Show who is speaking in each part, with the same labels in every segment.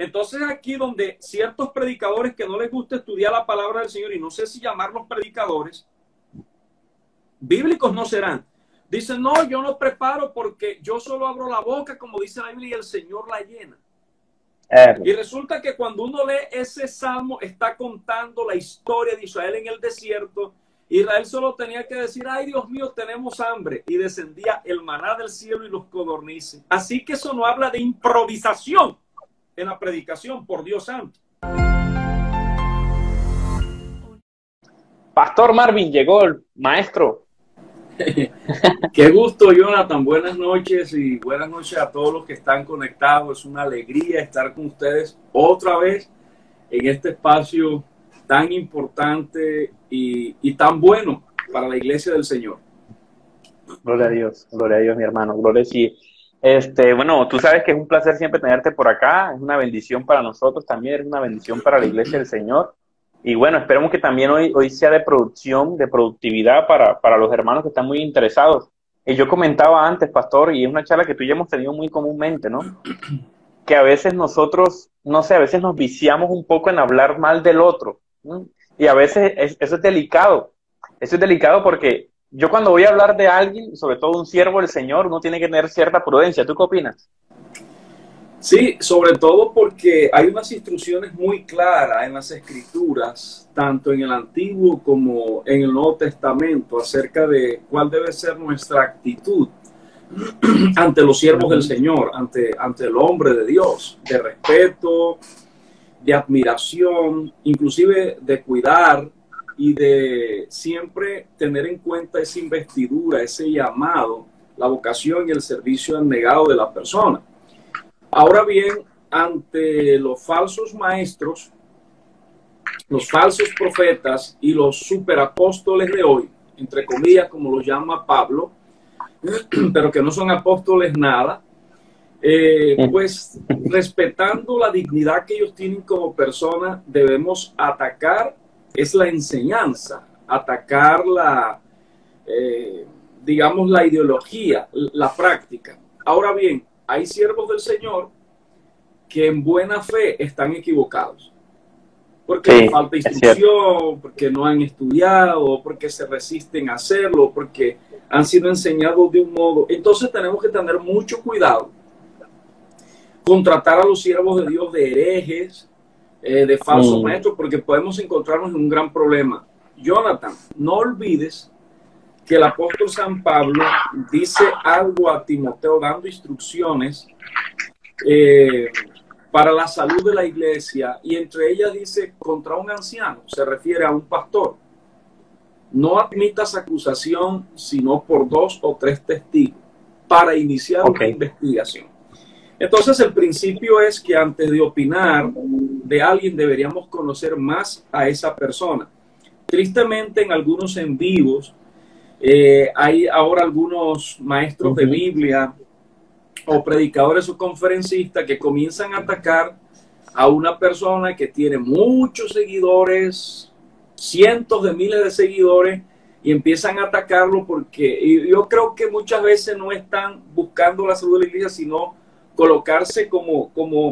Speaker 1: Entonces aquí donde ciertos predicadores que no les gusta estudiar la palabra del Señor, y no sé si llamarlos predicadores, bíblicos no serán. Dicen, no, yo no preparo porque yo solo abro la boca, como dice la Biblia, y el Señor la llena. Y resulta que cuando uno lee ese salmo, está contando la historia de Israel en el desierto. Israel solo tenía que decir, ay Dios mío, tenemos hambre. Y descendía el maná del cielo y los codornices. Así que eso no habla de improvisación en la predicación, por Dios santo.
Speaker 2: Pastor Marvin, llegó el maestro.
Speaker 1: Qué gusto, Jonathan. Buenas noches y buenas noches a todos los que están conectados. Es una alegría estar con ustedes otra vez en este espacio tan importante y tan bueno para la iglesia del Señor.
Speaker 2: Gloria a Dios, mi hermano. Gloria a sí. Bueno, tú sabes que es un placer siempre tenerte por acá. Es una bendición para nosotros también, es una bendición para la iglesia del Señor. Y bueno, esperemos que también hoy sea de producción, de productividad para los hermanos que están muy interesados. Y yo comentaba antes, pastor, y es una charla que tú y yo hemos tenido muy comúnmente, ¿no? Que a veces nosotros, no sé, a veces nos viciamos un poco en hablar mal del otro, ¿no? Y a veces eso es delicado. Eso es delicado porque yo cuando voy a hablar de alguien, sobre todo un siervo del Señor, uno tiene que tener cierta prudencia. ¿Tú qué opinas?
Speaker 1: Sí, sobre todo porque hay unas instrucciones muy claras en las Escrituras, tanto en el Antiguo como en el Nuevo Testamento, acerca de cuál debe ser nuestra actitud ante los siervos del Señor, ante el hombre de Dios, de respeto, de admiración, inclusive de cuidar y de siempre tener en cuenta esa investidura, ese llamado, la vocación y el servicio abnegado de la persona. Ahora bien, ante los falsos maestros, los falsos profetas y los superapóstoles de hoy, entre comillas, como los llama Pablo, pero que no son apóstoles nada, pues respetando la dignidad que ellos tienen como personas, debemos atacar, es la enseñanza, atacar digamos, la ideología, la práctica. Ahora bien, hay siervos del Señor que en buena fe están equivocados. Porque les falta instrucción, porque no han estudiado, porque se resisten a hacerlo, porque han sido enseñados de un modo. Entonces tenemos que tener mucho cuidado con tratar a los siervos de Dios de herejes, de falsos maestros, porque podemos encontrarnos en un gran problema. Jonathan, no olvides que el apóstol San Pablo dice algo a Timoteo dando instrucciones para la salud de la iglesia, y entre ellas dice contra un anciano, se refiere a un pastor. No admitas acusación sino por 2 o 3 testigos para iniciar una investigación. Entonces el principio es que antes de opinar de alguien deberíamos conocer más a esa persona. Tristemente en algunos en vivos hay ahora algunos maestros de Biblia o predicadores o conferencistas que comienzan a atacar a una persona que tiene muchos seguidores, cientos de miles de seguidores, y empiezan a atacarlo porque yo creo que muchas veces no están buscando la salud de la iglesia, sino colocarse como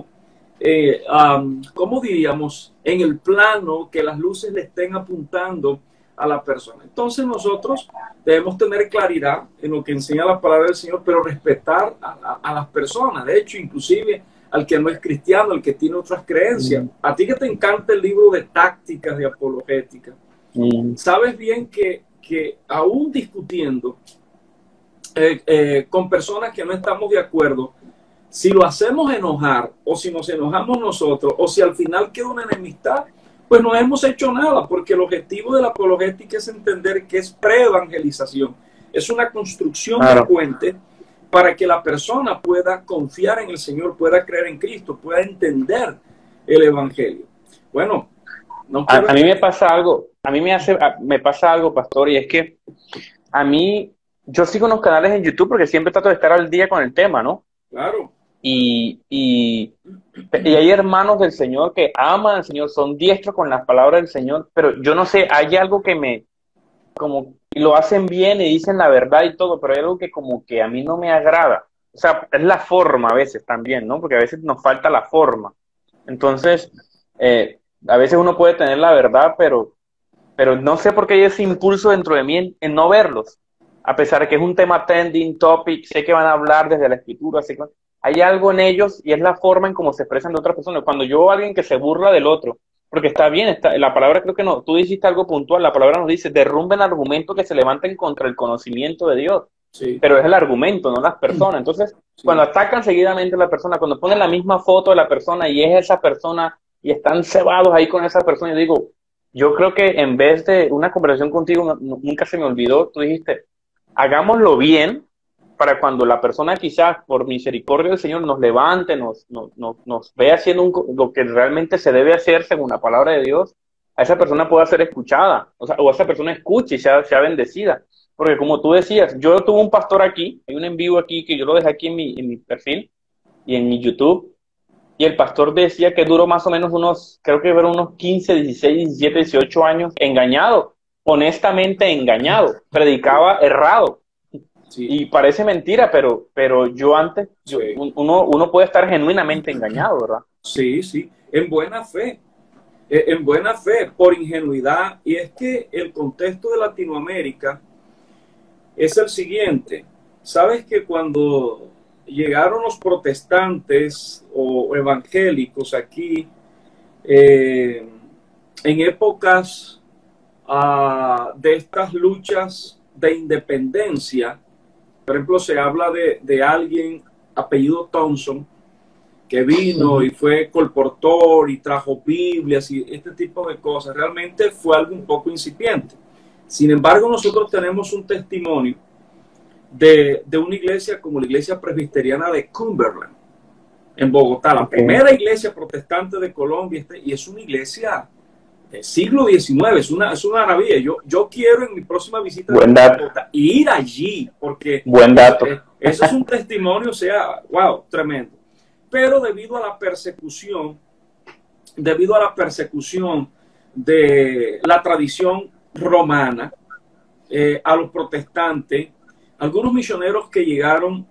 Speaker 1: diríamos, en el plano que las luces le estén apuntando a la persona. Entonces nosotros debemos tener claridad en lo que enseña la palabra del Señor, pero respetar a las personas, de hecho, inclusive al que no es cristiano, al que tiene otras creencias. A ti que te encanta el libro de tácticas de apologética, sabes bien que aún discutiendo con personas que no estamos de acuerdo, si lo hacemos enojar, o si nos enojamos nosotros, o si al final queda una enemistad, pues no hemos hecho nada, porque el objetivo de la apologética es entender que es preevangelización. Es una construcción de puente para que la persona pueda confiar en el Señor, pueda creer en Cristo, pueda entender el Evangelio. Bueno, no quiero...
Speaker 2: A mí me pasa algo, me pasa algo, pastor, y es que a mí, yo sigo unos canales en YouTube porque siempre trato de estar al día con el tema, ¿no?
Speaker 1: Claro.
Speaker 2: Y hay hermanos del Señor que aman al Señor, son diestros con las palabras del Señor, pero yo no sé, hay algo que como lo hacen bien y dicen la verdad y todo, pero hay algo que como que a mí no me agrada. O sea, es la forma a veces también, ¿no? Porque a veces nos falta la forma. Entonces, a veces uno puede tener la verdad, pero no sé por qué hay ese impulso dentro de mí en no verlos. A pesar de que es un tema trending topic, sé que van a hablar desde la escritura, sé que hay algo en ellos y es la forma en cómo se expresan de otras personas. Cuando yo veo a alguien que se burla del otro, porque está bien, la palabra creo que no, tú dijiste algo puntual, la palabra nos dice, derrumben argumentos que se levanten contra el conocimiento de Dios.
Speaker 1: Sí,
Speaker 2: Pero es el argumento, no las personas. Entonces, cuando
Speaker 1: sí,
Speaker 2: atacan seguidamente a la persona, cuando ponen la misma foto de la persona y es esa persona y están cebados ahí con esa persona, yo digo, yo creo que en vez de una conversación contigo, nunca se me olvidó, tú dijiste, hagámoslo bien para cuando la persona quizás por misericordia del Señor nos levante, nos vea haciendo lo que realmente se debe hacer según la palabra de Dios, a esa persona pueda ser escuchada, o sea, o esa persona escuche y sea bendecida. Porque como tú decías, yo tuve un pastor aquí, hay un en vivo aquí que yo lo dejé aquí en mi perfil y en mi YouTube, y el pastor decía que duró más o menos unos, creo que fueron unos 15, 16, 17, 18 años engañado, honestamente engañado, predicaba errado.
Speaker 1: sí,
Speaker 2: Y parece mentira, pero yo antes,
Speaker 1: sí,
Speaker 2: uno puede estar genuinamente engañado, ¿verdad?
Speaker 1: sí, sí, en buena fe, por ingenuidad. Y es que el contexto de Latinoamérica es el siguiente. Sabes que cuando llegaron los protestantes o evangélicos aquí, eh, en épocas de estas luchas de independencia, por ejemplo, se habla de alguien apellido Thompson, que vino y fue colportor y trajo Biblias y este tipo de cosas. Realmente fue algo un poco incipiente. Sin embargo, nosotros tenemos un testimonio de una iglesia como la iglesia presbiteriana de Cumberland, en Bogotá, la primera iglesia protestante de Colombia, y es una iglesia del siglo XIX, es una maravilla. Yo quiero en mi próxima visita
Speaker 2: Buen
Speaker 1: a
Speaker 2: dato,
Speaker 1: Bogotá ir allí, porque
Speaker 2: buen dato.
Speaker 1: eso es un testimonio, o sea, wow, tremendo. Pero debido a la persecución de la tradición romana, a los protestantes, algunos misioneros que llegaron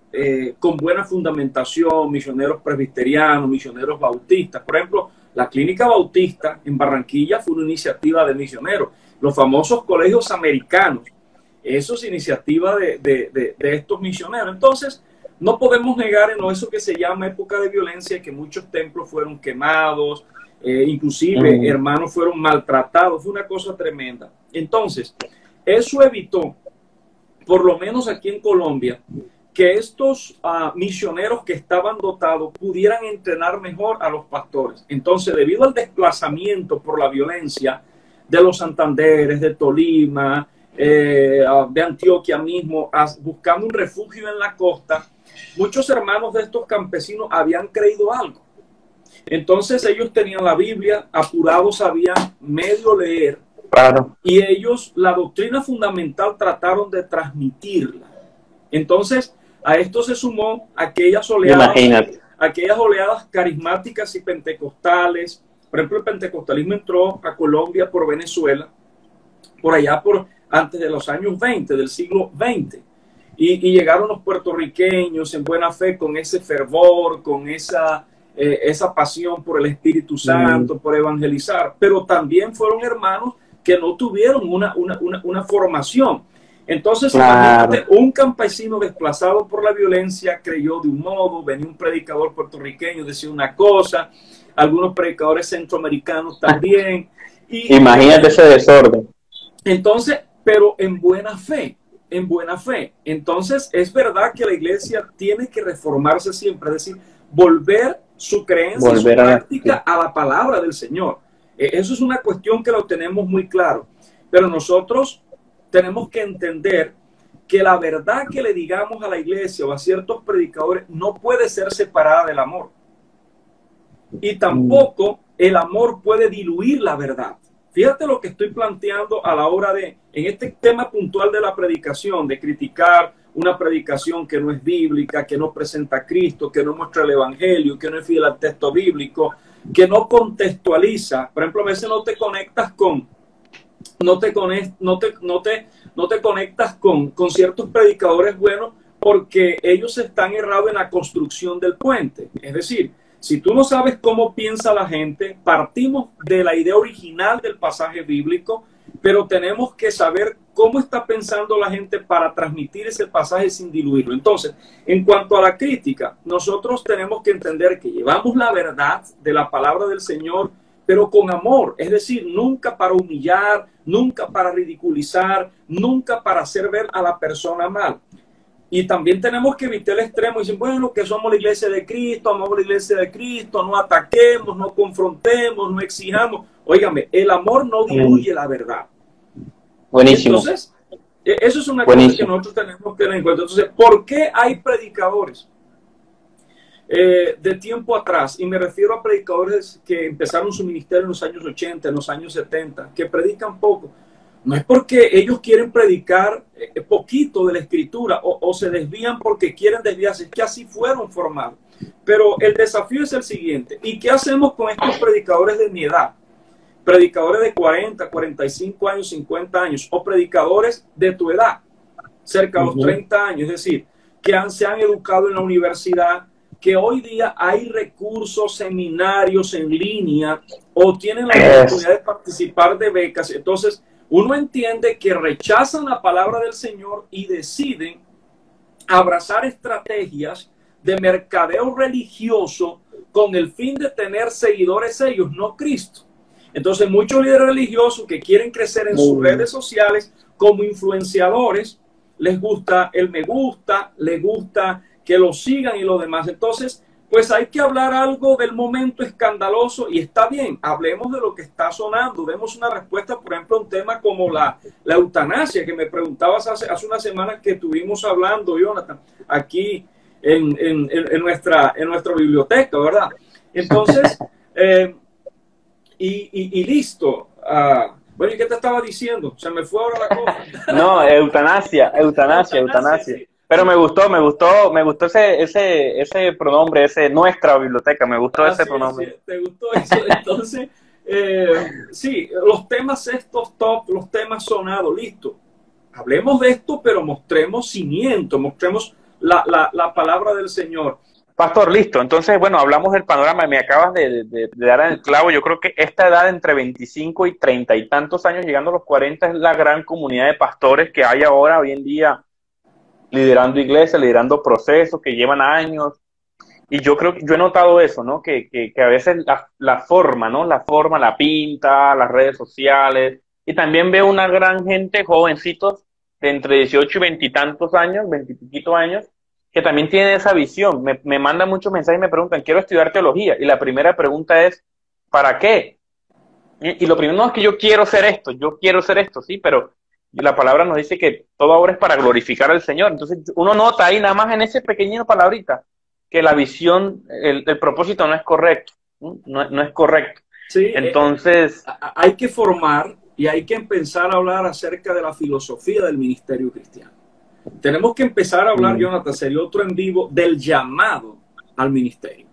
Speaker 1: con buena fundamentación, misioneros presbiterianos, misioneros bautistas. Por ejemplo, la Clínica Bautista en Barranquilla fue una iniciativa de misioneros. Los famosos colegios americanos, eso es iniciativa de estos misioneros. Entonces, no podemos negar en eso que se llama época de violencia, que muchos templos fueron quemados, inclusive hermanos fueron maltratados, fue una cosa tremenda. Entonces, eso evitó, por lo menos aquí en Colombia, que estos misioneros que estaban dotados pudieran entrenar mejor a los pastores. Entonces, debido al desplazamiento por la violencia de los Santanderes, de Tolima, de Antioquia mismo, buscando un refugio en la costa, muchos hermanos de estos campesinos habían creído algo. Entonces ellos tenían la Biblia, apurados sabían medio leer,
Speaker 2: Claro.
Speaker 1: y ellos la doctrina fundamental trataron de transmitirla. Entonces a esto se sumó
Speaker 2: Imagínate.
Speaker 1: aquellas oleadas carismáticas y pentecostales. Por ejemplo, el pentecostalismo entró a Colombia por Venezuela, por allá por antes de los años 20, del siglo XX. Y llegaron los puertorriqueños en buena fe con ese fervor, con esa pasión por el Espíritu Santo, por evangelizar. Pero también fueron hermanos que no tuvieron una formación. Entonces,
Speaker 2: Claro.
Speaker 1: imagínate, un campesino desplazado por la violencia creyó de un modo, venía un predicador puertorriqueño, decía una cosa, algunos predicadores centroamericanos también.
Speaker 2: Imagínate ese desorden.
Speaker 1: Entonces, pero en buena fe, en buena fe. Entonces, es verdad que la iglesia tiene que reformarse siempre, es decir, volver su creencia y su práctica a la palabra del Señor. Eso es una cuestión que lo tenemos muy claro. Pero nosotros tenemos que entender que la verdad que le digamos a la iglesia o a ciertos predicadores no puede ser separada del amor. Y tampoco el amor puede diluir la verdad. Fíjate lo que estoy planteando a la hora de, en este tema puntual de la predicación, de criticar una predicación que no es bíblica, que no presenta a Cristo, que no muestra el Evangelio, que no es fiel al texto bíblico, que no contextualiza. Por ejemplo, a veces no te conectas con ciertos predicadores buenos porque ellos están errados en la construcción del puente. Es decir, Si tú no sabes cómo piensa la gente, partimos de la idea original del pasaje bíblico, pero tenemos que saber cómo está pensando la gente para transmitir ese pasaje sin diluirlo. Entonces, en cuanto a la crítica, nosotros tenemos que entender que llevamos la verdad de la palabra del Señor, pero con amor, es decir, nunca para humillar, nunca para ridiculizar, nunca para hacer ver a la persona mal. Y también tenemos que evitar el extremo y decir, bueno, que somos la iglesia de Cristo, amamos la iglesia de Cristo, no ataquemos, no confrontemos, no exijamos. Óigame, el amor no diluye la verdad.
Speaker 2: Buenísimo.
Speaker 1: Entonces, eso es una cosa que nosotros tenemos que tener en cuenta. Entonces, ¿por qué hay predicadores de tiempo atrás? Y me refiero a predicadores que empezaron su ministerio en los años 80, en los años 70, que predican poco. No es porque ellos quieren predicar poquito de la escritura o se desvían porque quieren desviarse, es que así fueron formados. Pero el desafío es el siguiente. ¿Y qué hacemos con estos predicadores de mi edad? Predicadores de 40, 45 años, 50 años, o predicadores de tu edad, cerca de los 30 años, es decir, que se han educado en la universidad, que hoy día hay recursos, seminarios en línea, o tienen la oportunidad de participar de becas. Entonces, uno entiende que rechazan la palabra del Señor y deciden abrazar estrategias de mercadeo religioso con el fin de tener seguidores ellos, no Cristo. Entonces, muchos líderes religiosos que quieren crecer en sus redes sociales como influenciadores, les gusta el me gusta, les gusta que lo sigan y lo demás. Entonces, pues hay que hablar algo del momento escandaloso y está bien, hablemos de lo que está sonando. Demos una respuesta, por ejemplo, a un tema como la eutanasia, que me preguntabas hace una semana que estuvimos hablando, Jonathan, aquí en nuestra biblioteca, ¿verdad? Entonces, y listo. Bueno, ¿y qué te estaba diciendo? Se me fue ahora la cosa.
Speaker 2: No, eutanasia. Sí. Pero me gustó ese pronombre, nuestra biblioteca, me gustó ese pronombre.
Speaker 1: Sí, ¿te gustó eso? Entonces, sí, los temas estos top, los temas sonados, listo. Hablemos de esto, pero mostremos cimiento, mostremos la palabra del Señor.
Speaker 2: Pastor, listo. Entonces, bueno, hablamos del panorama. Me acabas de dar en el clavo. Yo creo que esta edad entre 25 y 30 y tantos años, llegando a los 40, es la gran comunidad de pastores que hay ahora, hoy en día, liderando iglesias, liderando procesos que llevan años. Y yo creo que yo he notado eso, ¿no? Que a veces la forma, ¿no? La forma, la pinta, las redes sociales. Y también veo una gran gente, jovencitos, de entre 18 y 20 y tantos años, 20 y piquito años, que también tienen esa visión. Me mandan muchos mensajes y me preguntan, quiero estudiar teología. Y la primera pregunta es, ¿para qué? Y lo primero no es que yo quiero ser esto, sí, pero la palabra nos dice que todo ahora es para glorificar al Señor. Entonces uno nota ahí nada más en ese pequeño palabrita que la visión, el propósito no es correcto, no es correcto.
Speaker 1: Sí,
Speaker 2: entonces
Speaker 1: hay que formar y hay que empezar a hablar acerca de la filosofía del ministerio cristiano. Tenemos que empezar a hablar, Jonathan, sería otro en vivo, del llamado al ministerio.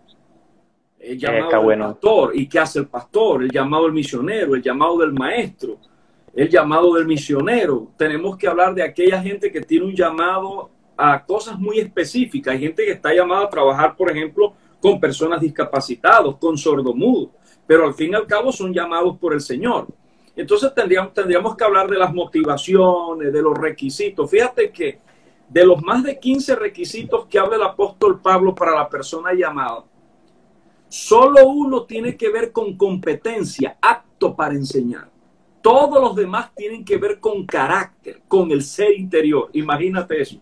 Speaker 1: El llamado del pastor, y qué hace el pastor, el llamado del misionero, el llamado del maestro, el llamado del misionero. Tenemos que hablar de aquella gente que tiene un llamado a cosas muy específicas. Hay gente que está llamada a trabajar, por ejemplo, con personas discapacitadas, con sordomudos, pero al fin y al cabo son llamados por el Señor. Entonces tendríamos que hablar de las motivaciones, de los requisitos. Fíjate que de los más de 15 requisitos que habla el apóstol Pablo para la persona llamada, solo uno tiene que ver con competencia, apto para enseñar. Todos los demás tienen que ver con carácter, con el ser interior. Imagínate eso.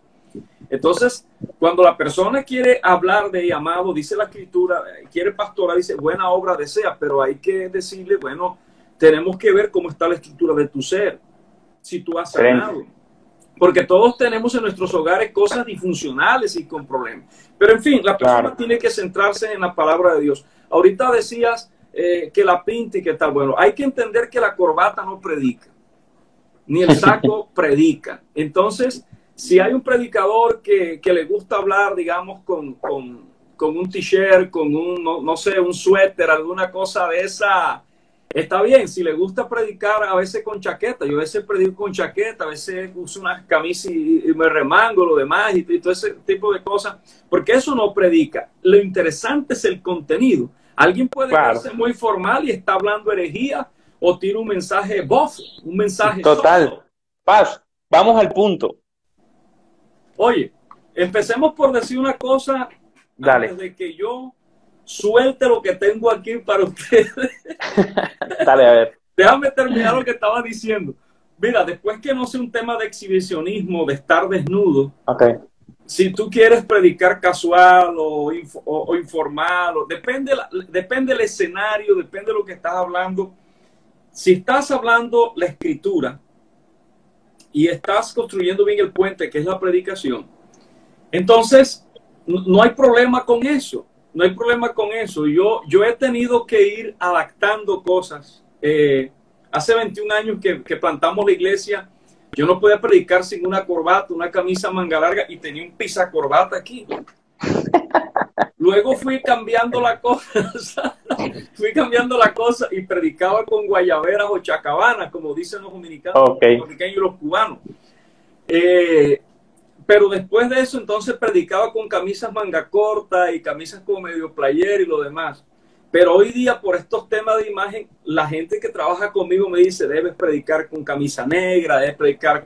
Speaker 1: Entonces, cuando la persona quiere hablar de llamado, dice la Escritura, quiere pastorar, dice, buena obra desea, pero hay que decirle, bueno, tenemos que ver cómo está la estructura de tu ser, si tú has sanado. Porque todos tenemos en nuestros hogares cosas disfuncionales y con problemas. Pero en fin, la persona tiene que centrarse en la palabra de Dios. Ahorita decías que la pinta y que tal. Bueno, hay que entender que la corbata no predica, ni el saco predica. Entonces, si hay un predicador que le gusta hablar, digamos, con un t-shirt, con un, no sé, un suéter, alguna cosa de esa, Está bien, si le gusta predicar a veces con chaqueta, yo a veces predico con chaqueta, a veces uso unas camisas y me remango, lo demás, y todo ese tipo de cosas, porque eso no predica. Lo interesante es el contenido. Alguien puede verse muy formal y está hablando herejía o tiene un mensaje bof, un mensaje
Speaker 2: total.
Speaker 1: soso.
Speaker 2: Paz, vamos al punto.
Speaker 1: Oye, empecemos por decir una cosa.
Speaker 2: Dale.
Speaker 1: Antes de que yo suelte lo que tengo aquí para ustedes.
Speaker 2: Dale, a ver.
Speaker 1: Déjame terminar lo que estaba diciendo. Mira, después que no sea un tema de exhibicionismo, de estar desnudo,
Speaker 2: okay.
Speaker 1: Si tú quieres predicar casual o informal, depende del escenario, depende de lo que estás hablando. Si estás hablando la escritura y estás construyendo bien el puente, que es la predicación, entonces no hay problema con eso. No hay problema con eso. Yo he tenido que ir adaptando cosas. Hace 21 años que plantamos la iglesia, yo no podía predicar sin una corbata, una camisa manga larga y tenía un pisacorbata aquí. Luego fui cambiando la cosa. Y predicaba con guayaberas o chacabanas, como dicen los dominicanos, los dominicanos y los cubanos. Pero después de eso, entonces predicaba con camisas manga corta y camisas como medio player y lo demás. Pero hoy día, por estos temas de imagen, la gente que trabaja conmigo me dice, debes predicar con camisa negra, debes predicar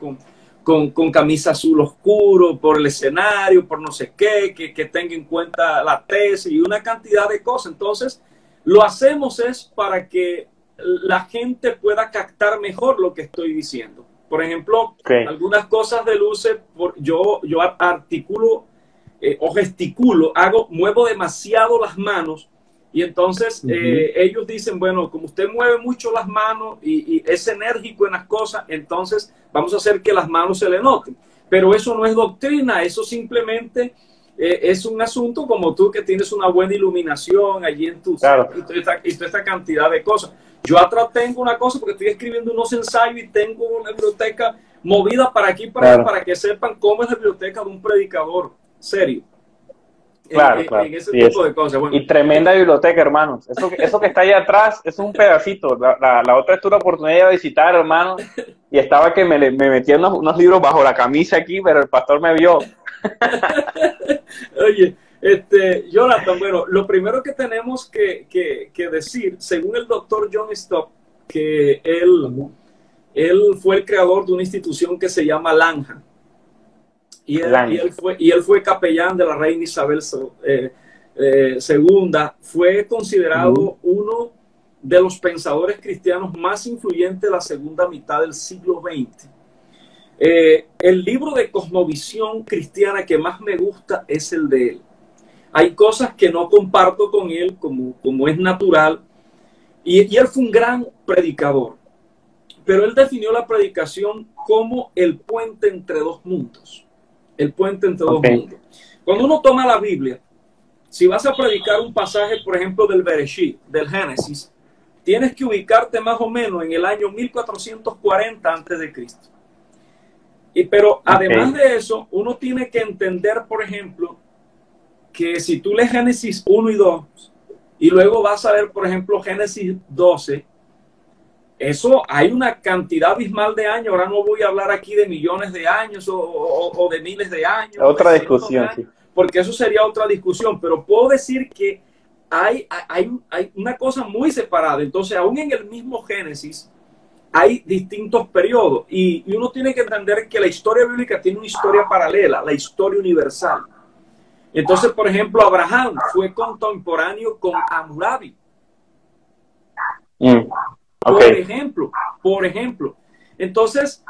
Speaker 1: con camisa azul oscuro, por el escenario, por no sé qué, que tenga en cuenta la tesis y una cantidad de cosas. Entonces, lo hacemos es para que la gente pueda captar mejor lo que estoy diciendo. Por ejemplo, algunas cosas de luces, yo articulo o gesticulo, muevo demasiado las manos y entonces ellos dicen, bueno, como usted mueve mucho las manos y es enérgico en las cosas, entonces vamos a hacer que las manos se le noten. Pero eso no es doctrina, eso simplemente es un asunto como tú que tienes una buena iluminación allí en tu y toda esta cantidad de cosas. Yo atrás tengo una cosa porque estoy escribiendo unos ensayos y tengo una biblioteca movida para aquí para que sepan cómo es la biblioteca de un predicador serio.
Speaker 2: Claro.
Speaker 1: En ese tipo de cosas. Bueno,
Speaker 2: y tremenda biblioteca, hermanos. Eso que está ahí atrás es un pedacito. La otra vez tuve la oportunidad de visitar, hermanos, y estaba que me metía unos libros bajo la camisa aquí, pero el pastor me vio.
Speaker 1: Oye, Jonathan, bueno, lo primero que tenemos que decir, según el doctor John Stott, que él fue el creador de una institución que se llama Langham. Y él fue capellán de la reina Isabel II. Fue considerado uno de los pensadores cristianos más influyentes de la segunda mitad del siglo XX. El libro de cosmovisión cristiana que más me gusta es el de él. Hay cosas que no comparto con él, como es natural, y él fue un gran predicador. Pero él definió la predicación como el puente entre dos mundos. El puente entre dos mundos. Cuando uno toma la Biblia, si vas a predicar un pasaje, por ejemplo, del Bereshit, del Génesis, tienes que ubicarte más o menos en el año 1440 a.C. Pero además de eso, uno tiene que entender, por ejemplo, que si tú lees Génesis 1 y 2, y luego vas a ver, por ejemplo, Génesis 12, eso hay una cantidad abismal de años. Ahora no voy a hablar aquí de millones de años o de miles de años.
Speaker 2: Otra discusión, sí.
Speaker 1: Porque eso sería otra discusión, pero puedo decir que hay una cosa muy separada. Entonces, aún en el mismo Génesis, hay distintos periodos y uno tiene que entender que la historia bíblica tiene una historia paralela, la historia universal. Entonces, por ejemplo, Abraham fue contemporáneo con Hammurabi. Por ejemplo. Entonces,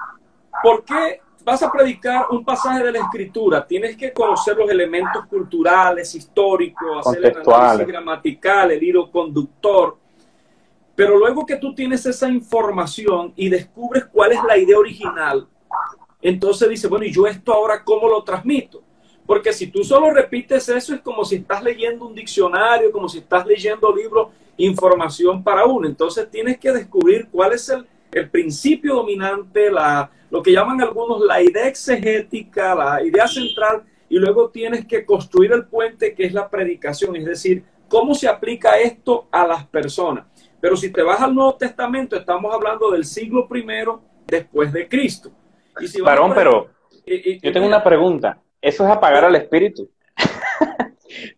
Speaker 1: ¿por qué vas a predicar un pasaje de la Escritura? Tienes que conocer los elementos culturales, históricos, hacer el análisis gramatical, el hilo conductor. Pero luego que tú tienes esa información y descubres cuál es la idea original, entonces dices, bueno, ¿y yo esto ahora cómo lo transmito? Porque si tú solo repites eso, es como si estás leyendo un diccionario, como si estás leyendo libros, información para uno. Entonces tienes que descubrir cuál es el principio dominante, lo que llaman algunos la idea exegética, la idea central, y luego tienes que construir el puente que es la predicación, es decir, cómo se aplica esto a las personas. Pero si te vas al Nuevo Testamento, estamos hablando del siglo primero después de Cristo. Y si
Speaker 2: Varón, pero yo tengo una pregunta. ¿Eso es apagar al espíritu?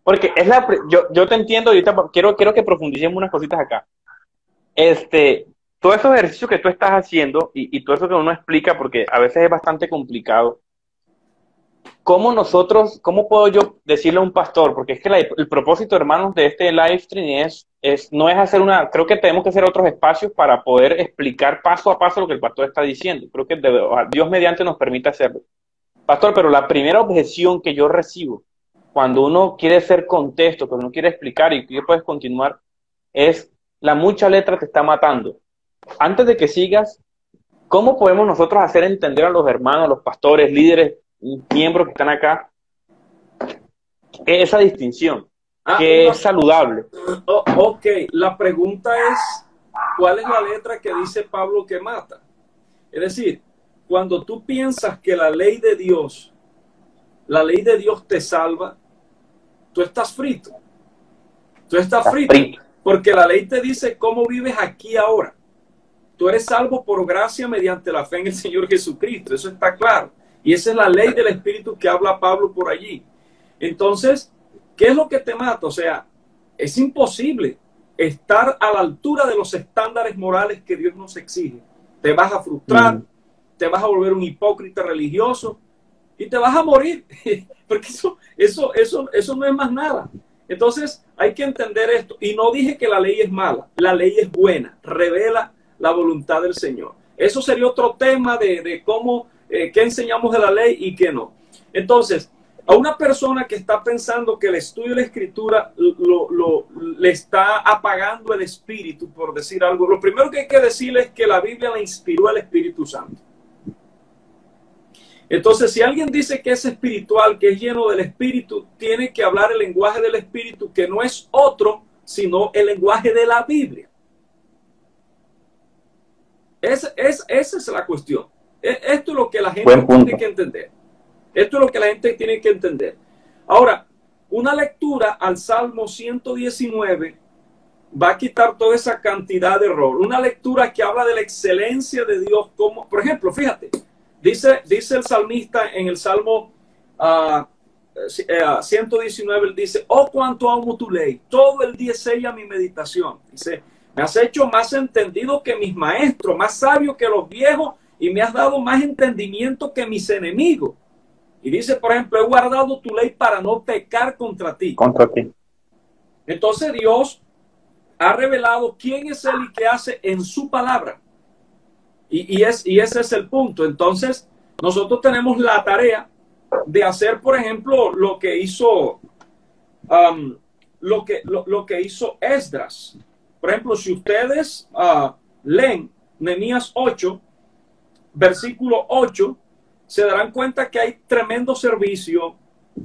Speaker 2: Porque es yo te entiendo, ahorita quiero que profundicemos unas cositas acá. Todos esos ejercicios que tú estás haciendo y todo eso que uno explica, porque a veces es bastante complicado. ¿Cómo puedo yo decirle a un pastor? Porque es que el propósito, hermanos, de este live stream no es hacer creo que tenemos que hacer otros espacios para poder explicar paso a paso lo que el pastor está diciendo. Creo que Dios mediante nos permite hacerlo. Pastor, pero la primera objeción que yo recibo cuando uno quiere hacer contexto, cuando uno quiere explicar y que puedes continuar, es la mucha letra te está matando. Antes de que sigas, ¿cómo podemos nosotros hacer entender a los hermanos, a los pastores, líderes, miembros que están acá, esa distinción, que es saludable?
Speaker 1: Ok, la pregunta es, ¿cuál es la letra que dice Pablo que mata? Es decir, cuando tú piensas que la ley de Dios te salva, tú estás frito. Tú estás frito. Porque la ley te dice cómo vives aquí ahora. Tú eres salvo por gracia mediante la fe en el Señor Jesucristo. Eso está claro. Y esa es la ley del Espíritu que habla Pablo por allí. Entonces, ¿qué es lo que te mata? O sea, es imposible estar a la altura de los estándares morales que Dios nos exige. Te vas a frustrar, te vas a volver un hipócrita religioso y te vas a morir. Porque eso no es más nada. Entonces, hay que entender esto. Y no dije que la ley es mala. La ley es buena. Revela la voluntad del Señor. Eso sería otro tema de cómo, qué enseñamos de la ley y qué no. Entonces, a una persona que está pensando que el estudio de la Escritura le está apagando el espíritu, por decir algo, lo primero que hay que decirle es que la Biblia la inspiró el Espíritu Santo. Entonces, si alguien dice que es espiritual, que es lleno del Espíritu, tiene que hablar el lenguaje del Espíritu, que no es otro, sino el lenguaje de la Biblia. Esa es la cuestión. Esto es lo que la gente tiene que entender. Esto es lo que la gente tiene que entender. Ahora, una lectura al Salmo 119 va a quitar toda esa cantidad de error. Una lectura que habla de la excelencia de Dios. Como, por ejemplo, fíjate, dice el salmista en el Salmo 119, él dice, oh, cuánto amo tu ley, todo el día sella mi meditación. Dice, me has hecho más entendido que mis maestros, más sabio que los viejos, y me has dado más entendimiento que mis enemigos. Y dice, por ejemplo, he guardado tu ley para no pecar contra ti. Entonces Dios ha revelado quién es Él y qué hace en su palabra. Y ese es el punto. Entonces, nosotros tenemos la tarea de hacer, por ejemplo, lo que hizo Esdras. Por ejemplo, si ustedes leen Nehemías 8, versículo 8, se darán cuenta que hay tremendo servicio,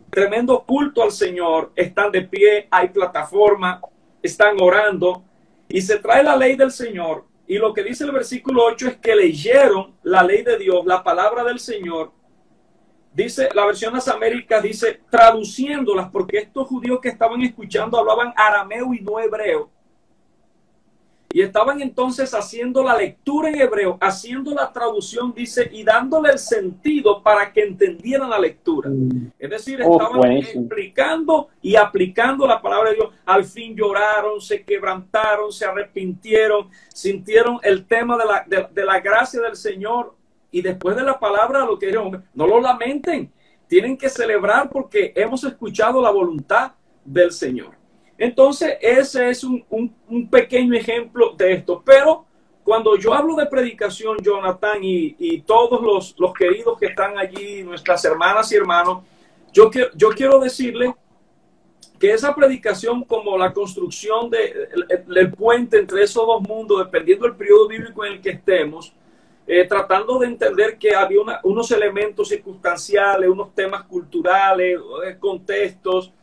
Speaker 1: tremendo culto al Señor, están de pie, hay plataforma, están orando, y se trae la ley del Señor, y lo que dice el versículo 8 es que leyeron la ley de Dios, la palabra del Señor. Dice, la versión de las Américas dice, traduciéndolas, porque estos judíos que estaban escuchando hablaban arameo y no hebreo. Y estaban entonces haciendo la lectura en hebreo, haciendo la traducción, dice, y dándole el sentido para que entendieran la lectura. Es decir, estaban explicando y aplicando la palabra de Dios. Al fin lloraron, se quebrantaron, se arrepintieron, sintieron el tema de la gracia del Señor. Y después de la palabra, lo que dijeron, no lo lamenten, tienen que celebrar porque hemos escuchado la voluntad del Señor. Entonces, ese es un pequeño ejemplo de esto. Pero cuando yo hablo de predicación, Jonathan, y todos los queridos que están allí, nuestras hermanas y hermanos, yo quiero decirle que esa predicación, como la construcción del puente entre esos dos mundos, dependiendo del periodo bíblico en el que estemos, tratando de entender que había unos elementos circunstanciales, unos temas culturales, contextos,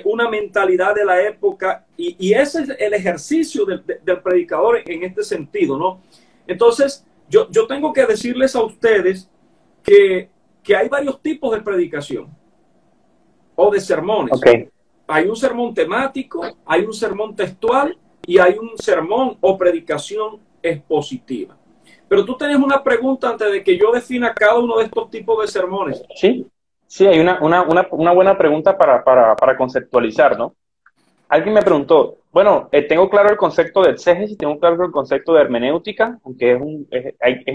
Speaker 1: una mentalidad de la época, y ese es el ejercicio del predicador en este sentido, ¿no? Entonces, yo tengo que decirles a ustedes que hay varios tipos de predicación o de sermones.
Speaker 2: Okay.
Speaker 1: Hay un sermón temático, hay un sermón textual y hay un sermón o predicación expositiva. Pero tú tenías una pregunta antes de que yo defina cada uno de estos tipos de sermones.
Speaker 2: Sí, sí, hay una buena pregunta para conceptualizar, ¿no? Alguien me preguntó, bueno, tengo claro el concepto de exégesis, tengo claro el concepto de hermenéutica, aunque es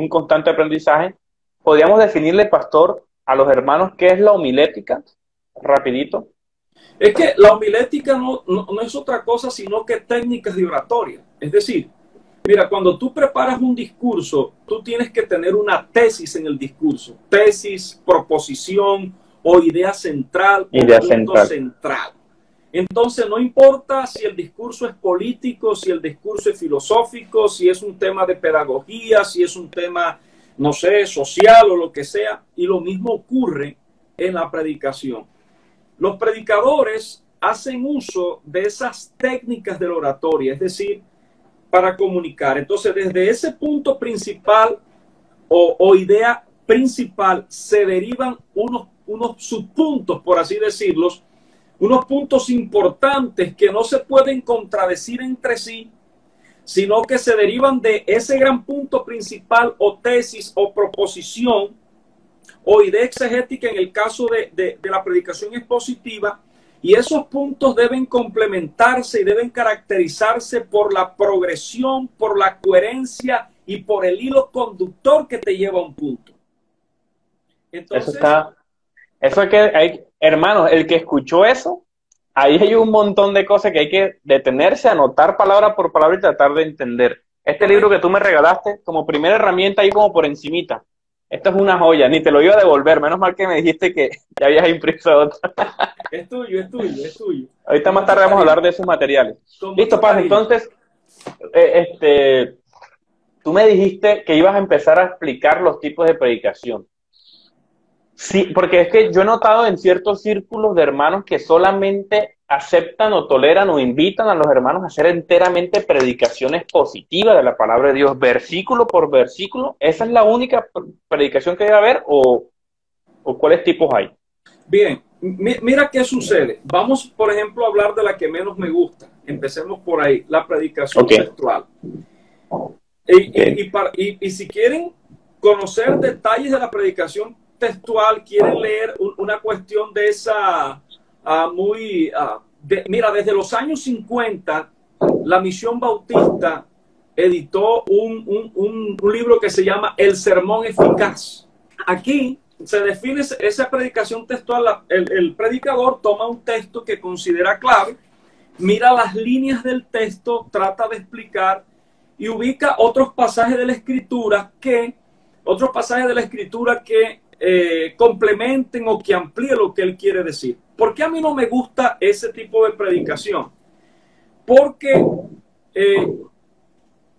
Speaker 2: un constante aprendizaje. ¿Podríamos definirle, pastor, a los hermanos qué es la homilética? Rapidito.
Speaker 1: Es que la homilética no es otra cosa sino que técnicas de oratoria. Es decir, mira, cuando tú preparas un discurso, tú tienes que tener una tesis en el discurso. Tesis, proposición o idea central,
Speaker 2: idea
Speaker 1: central. Entonces, no importa si el discurso es político, si el discurso es filosófico, si es un tema de pedagogía, si es un tema, no sé, social o lo que sea. Y lo mismo ocurre en la predicación. Los predicadores hacen uso de esas técnicas de la oratoria, es decir, para comunicar. Entonces, desde ese punto principal o idea principal se derivan unos subpuntos, por así decirlos, unos puntos importantes que no se pueden contradecir entre sí, sino que se derivan de ese gran punto principal o tesis o proposición o idea exegética en el caso de la predicación expositiva, y esos puntos deben complementarse y deben caracterizarse por la progresión, por la coherencia y por el hilo conductor que te lleva a un punto. Entonces,
Speaker 2: eso es que hay, hermanos, el que escuchó eso, ahí hay un montón de cosas que hay que detenerse, anotar palabra por palabra y tratar de entender. Este libro que tú me regalaste, como primera herramienta, ahí como por encimita. Esto es una joya, ni te lo iba a devolver, menos mal que me dijiste que ya habías impreso otro.
Speaker 1: Es tuyo, es tuyo, es tuyo.
Speaker 2: Ahorita más tarde vamos a hablar de esos materiales. Listo, Paz, entonces, tú me dijiste que ibas a empezar a explicar los tipos de predicación. Sí, porque es que yo he notado en ciertos círculos de hermanos que solamente aceptan o toleran o invitan a los hermanos a hacer enteramente predicaciones positivas de la palabra de Dios, versículo por versículo. ¿Esa es la única predicación que debe haber o cuáles tipos hay?
Speaker 1: Bien, mira qué sucede. Vamos, por ejemplo, a hablar de la que menos me gusta. Empecemos por ahí, la predicación textual. Y si quieren conocer detalles de la predicación textual, quieren leer una cuestión de esa mira, desde los años 50 la Misión Bautista editó un libro que se llama El Sermón Eficaz. Aquí se define esa predicación textual. El predicador toma un texto que considera clave, mira las líneas del texto, trata de explicar y ubica otros pasajes de la Escritura que complementen o que amplíen lo que él quiere decir. ¿Por qué a mí no me gusta ese tipo de predicación? Porque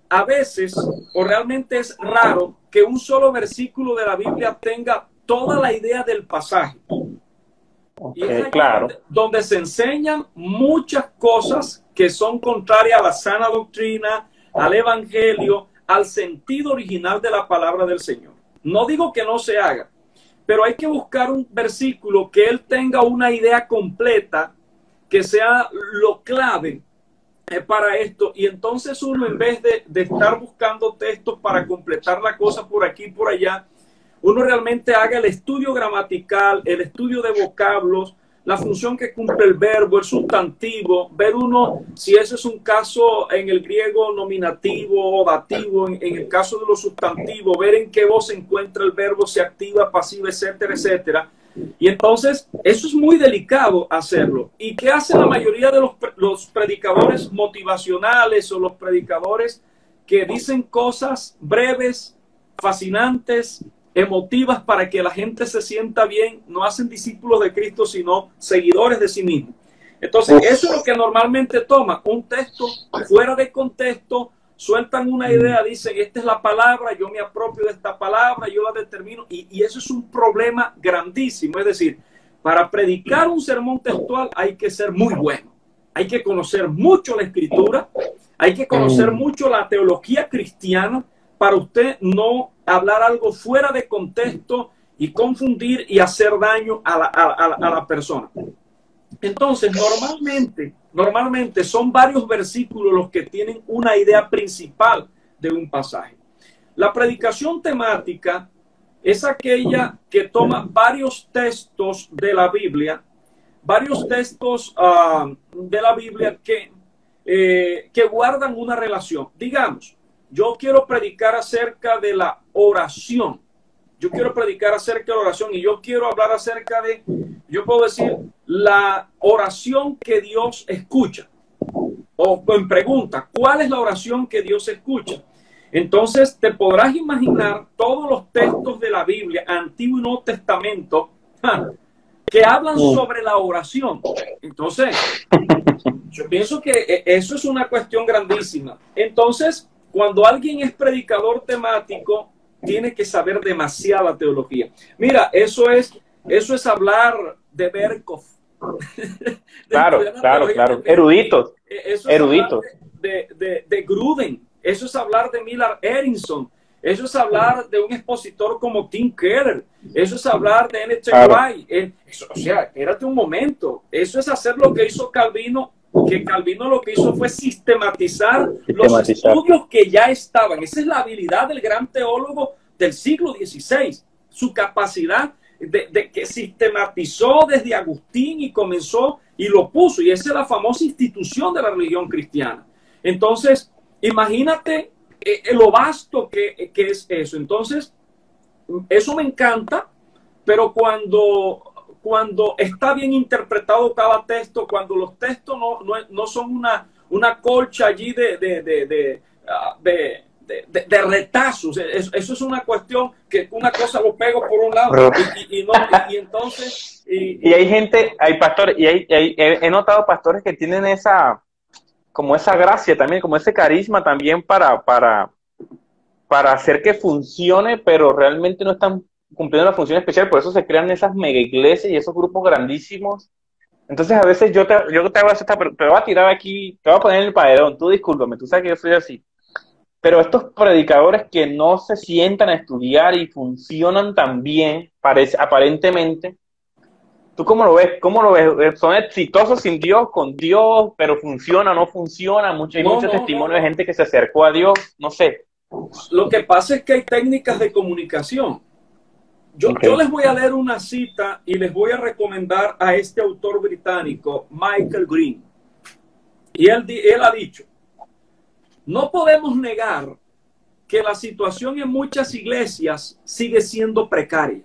Speaker 1: a veces, o realmente es raro, que un solo versículo de la Biblia tenga toda la idea del pasaje. Y es ahí donde se enseñan muchas cosas que son contrarias a la sana doctrina, al evangelio, al sentido original de la palabra del Señor. No digo que no se haga, pero hay que buscar un versículo que él tenga una idea completa, que sea lo clave para esto. Y entonces uno, en vez de estar buscando textos para completar la cosa por aquí y por allá, uno realmente haga el estudio gramatical, el estudio de vocablos, la función que cumple el verbo, el sustantivo, ver uno si ese es un caso en el griego nominativo o dativo, en el caso de los sustantivos, ver en qué voz se encuentra el verbo, si activa, pasiva, etcétera, etcétera. Y entonces eso es muy delicado hacerlo. ¿Y qué hace la mayoría de los predicadores motivacionales o los predicadores que dicen cosas breves, fascinantes, emotivas para que la gente se sienta bien? No hacen discípulos de Cristo, sino seguidores de sí mismos. Entonces, eso es lo que normalmente toma un texto fuera de contexto, sueltan una idea, dicen, esta es la palabra, yo me apropio de esta palabra, yo la determino, y eso es un problema grandísimo. Es decir, para predicar un sermón textual hay que ser muy bueno, hay que conocer mucho la Escritura, hay que conocer mucho la teología cristiana, para usted no hablar algo fuera de contexto y confundir y hacer daño a la persona. Entonces, normalmente son varios versículos los que tienen una idea principal de un pasaje. La predicación temática es aquella que toma varios textos de la Biblia, que guardan una relación. Digamos, yo quiero predicar acerca de la oración. Yo quiero predicar acerca de la oración y yo quiero hablar acerca de, yo puedo decir, la oración que Dios escucha. O en pregunta, ¿cuál es la oración que Dios escucha? Entonces te podrás imaginar todos los textos de la Biblia, Antiguo y Nuevo Testamento, que hablan sobre la oración. Entonces, yo pienso que eso es una cuestión grandísima. Entonces, cuando alguien es predicador temático, tiene que saber demasiada teología. Mira, eso es hablar de Berkov.
Speaker 2: Claro. Eruditos.
Speaker 1: Eso es hablar de Gruden. Eso es hablar de Millard Erickson. Eso es hablar de un expositor como Tim Keller. Eso es hablar de N.T. Wright. O sea, espérate un momento. Eso es hacer lo que hizo Calvino, que Calvino lo que hizo fue sistematizar los estudios que ya estaban. Esa es la habilidad del gran teólogo del siglo XVI. Su capacidad de que sistematizó desde Agustín y comenzó y lo puso. Y esa es la famosa institución de la religión cristiana. Entonces, imagínate lo vasto que es eso. Entonces, eso me encanta, pero cuando está bien interpretado cada texto, cuando los textos no son una colcha allí de retazos, eso es una cuestión que una cosa lo pego por un lado y entonces...
Speaker 2: Y hay gente, hay pastores, he notado pastores que tienen esa gracia también, como ese carisma también para hacer que funcione, pero realmente no están cumpliendo la función especial, por eso se crean esas mega iglesias y esos grupos grandísimos. Entonces a veces yo te hago esta, te voy a tirar aquí, te voy a poner en el paredón, tú discúlpame, tú sabes que yo soy así. Pero estos predicadores que no se sientan a estudiar y funcionan tan bien, aparentemente, ¿tú cómo lo ves? ¿Cómo lo ves? ¿Son exitosos sin Dios, con Dios, pero funciona, no funciona? Hay muchos testimonios de gente que se acercó a Dios, no sé.
Speaker 1: Lo que pasa es que hay técnicas de comunicación. Yo les voy a leer una cita y les voy a recomendar a este autor británico, Michael Green. Y él ha dicho, no podemos negar que la situación en muchas iglesias sigue siendo precaria,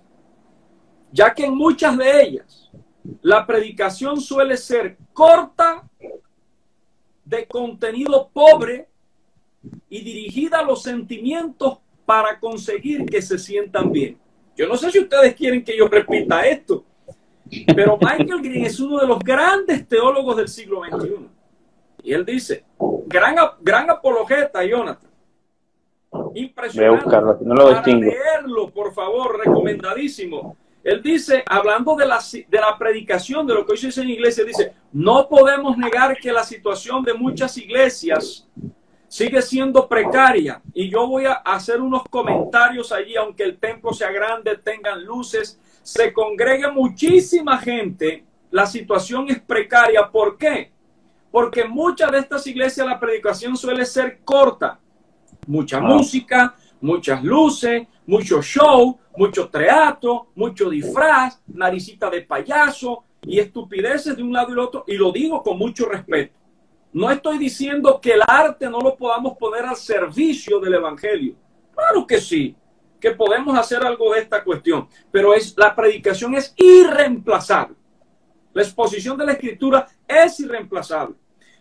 Speaker 1: ya que en muchas de ellas la predicación suele ser corta, de contenido pobre y dirigida a los sentimientos para conseguir que se sientan bien. Yo no sé si ustedes quieren que yo repita esto, pero Michael Green es uno de los grandes teólogos del siglo XXI. Y él dice, gran apologeta, Jonathan. Impresionante.
Speaker 2: Voy a buscarlo, no lo distingo.
Speaker 1: Para leerlo, por favor, recomendadísimo. Él dice, hablando de la predicación, de lo que hoy se dice en iglesia, dice, no podemos negar que la situación de muchas iglesias sigue siendo precaria. Y yo voy a hacer unos comentarios allí, aunque el templo sea grande, tengan luces, se congregue muchísima gente, la situación es precaria. ¿Por qué? Porque en muchas de estas iglesias la predicación suele ser corta. Mucha música, muchas luces, mucho show, mucho teatro, mucho disfraz, naricita de payaso y estupideces de un lado y del otro. Y lo digo con mucho respeto. No estoy diciendo que el arte no lo podamos poner al servicio del evangelio. Claro que sí, que podemos hacer algo de esta cuestión. Pero la predicación es irreemplazable. La exposición de la escritura es irreemplazable.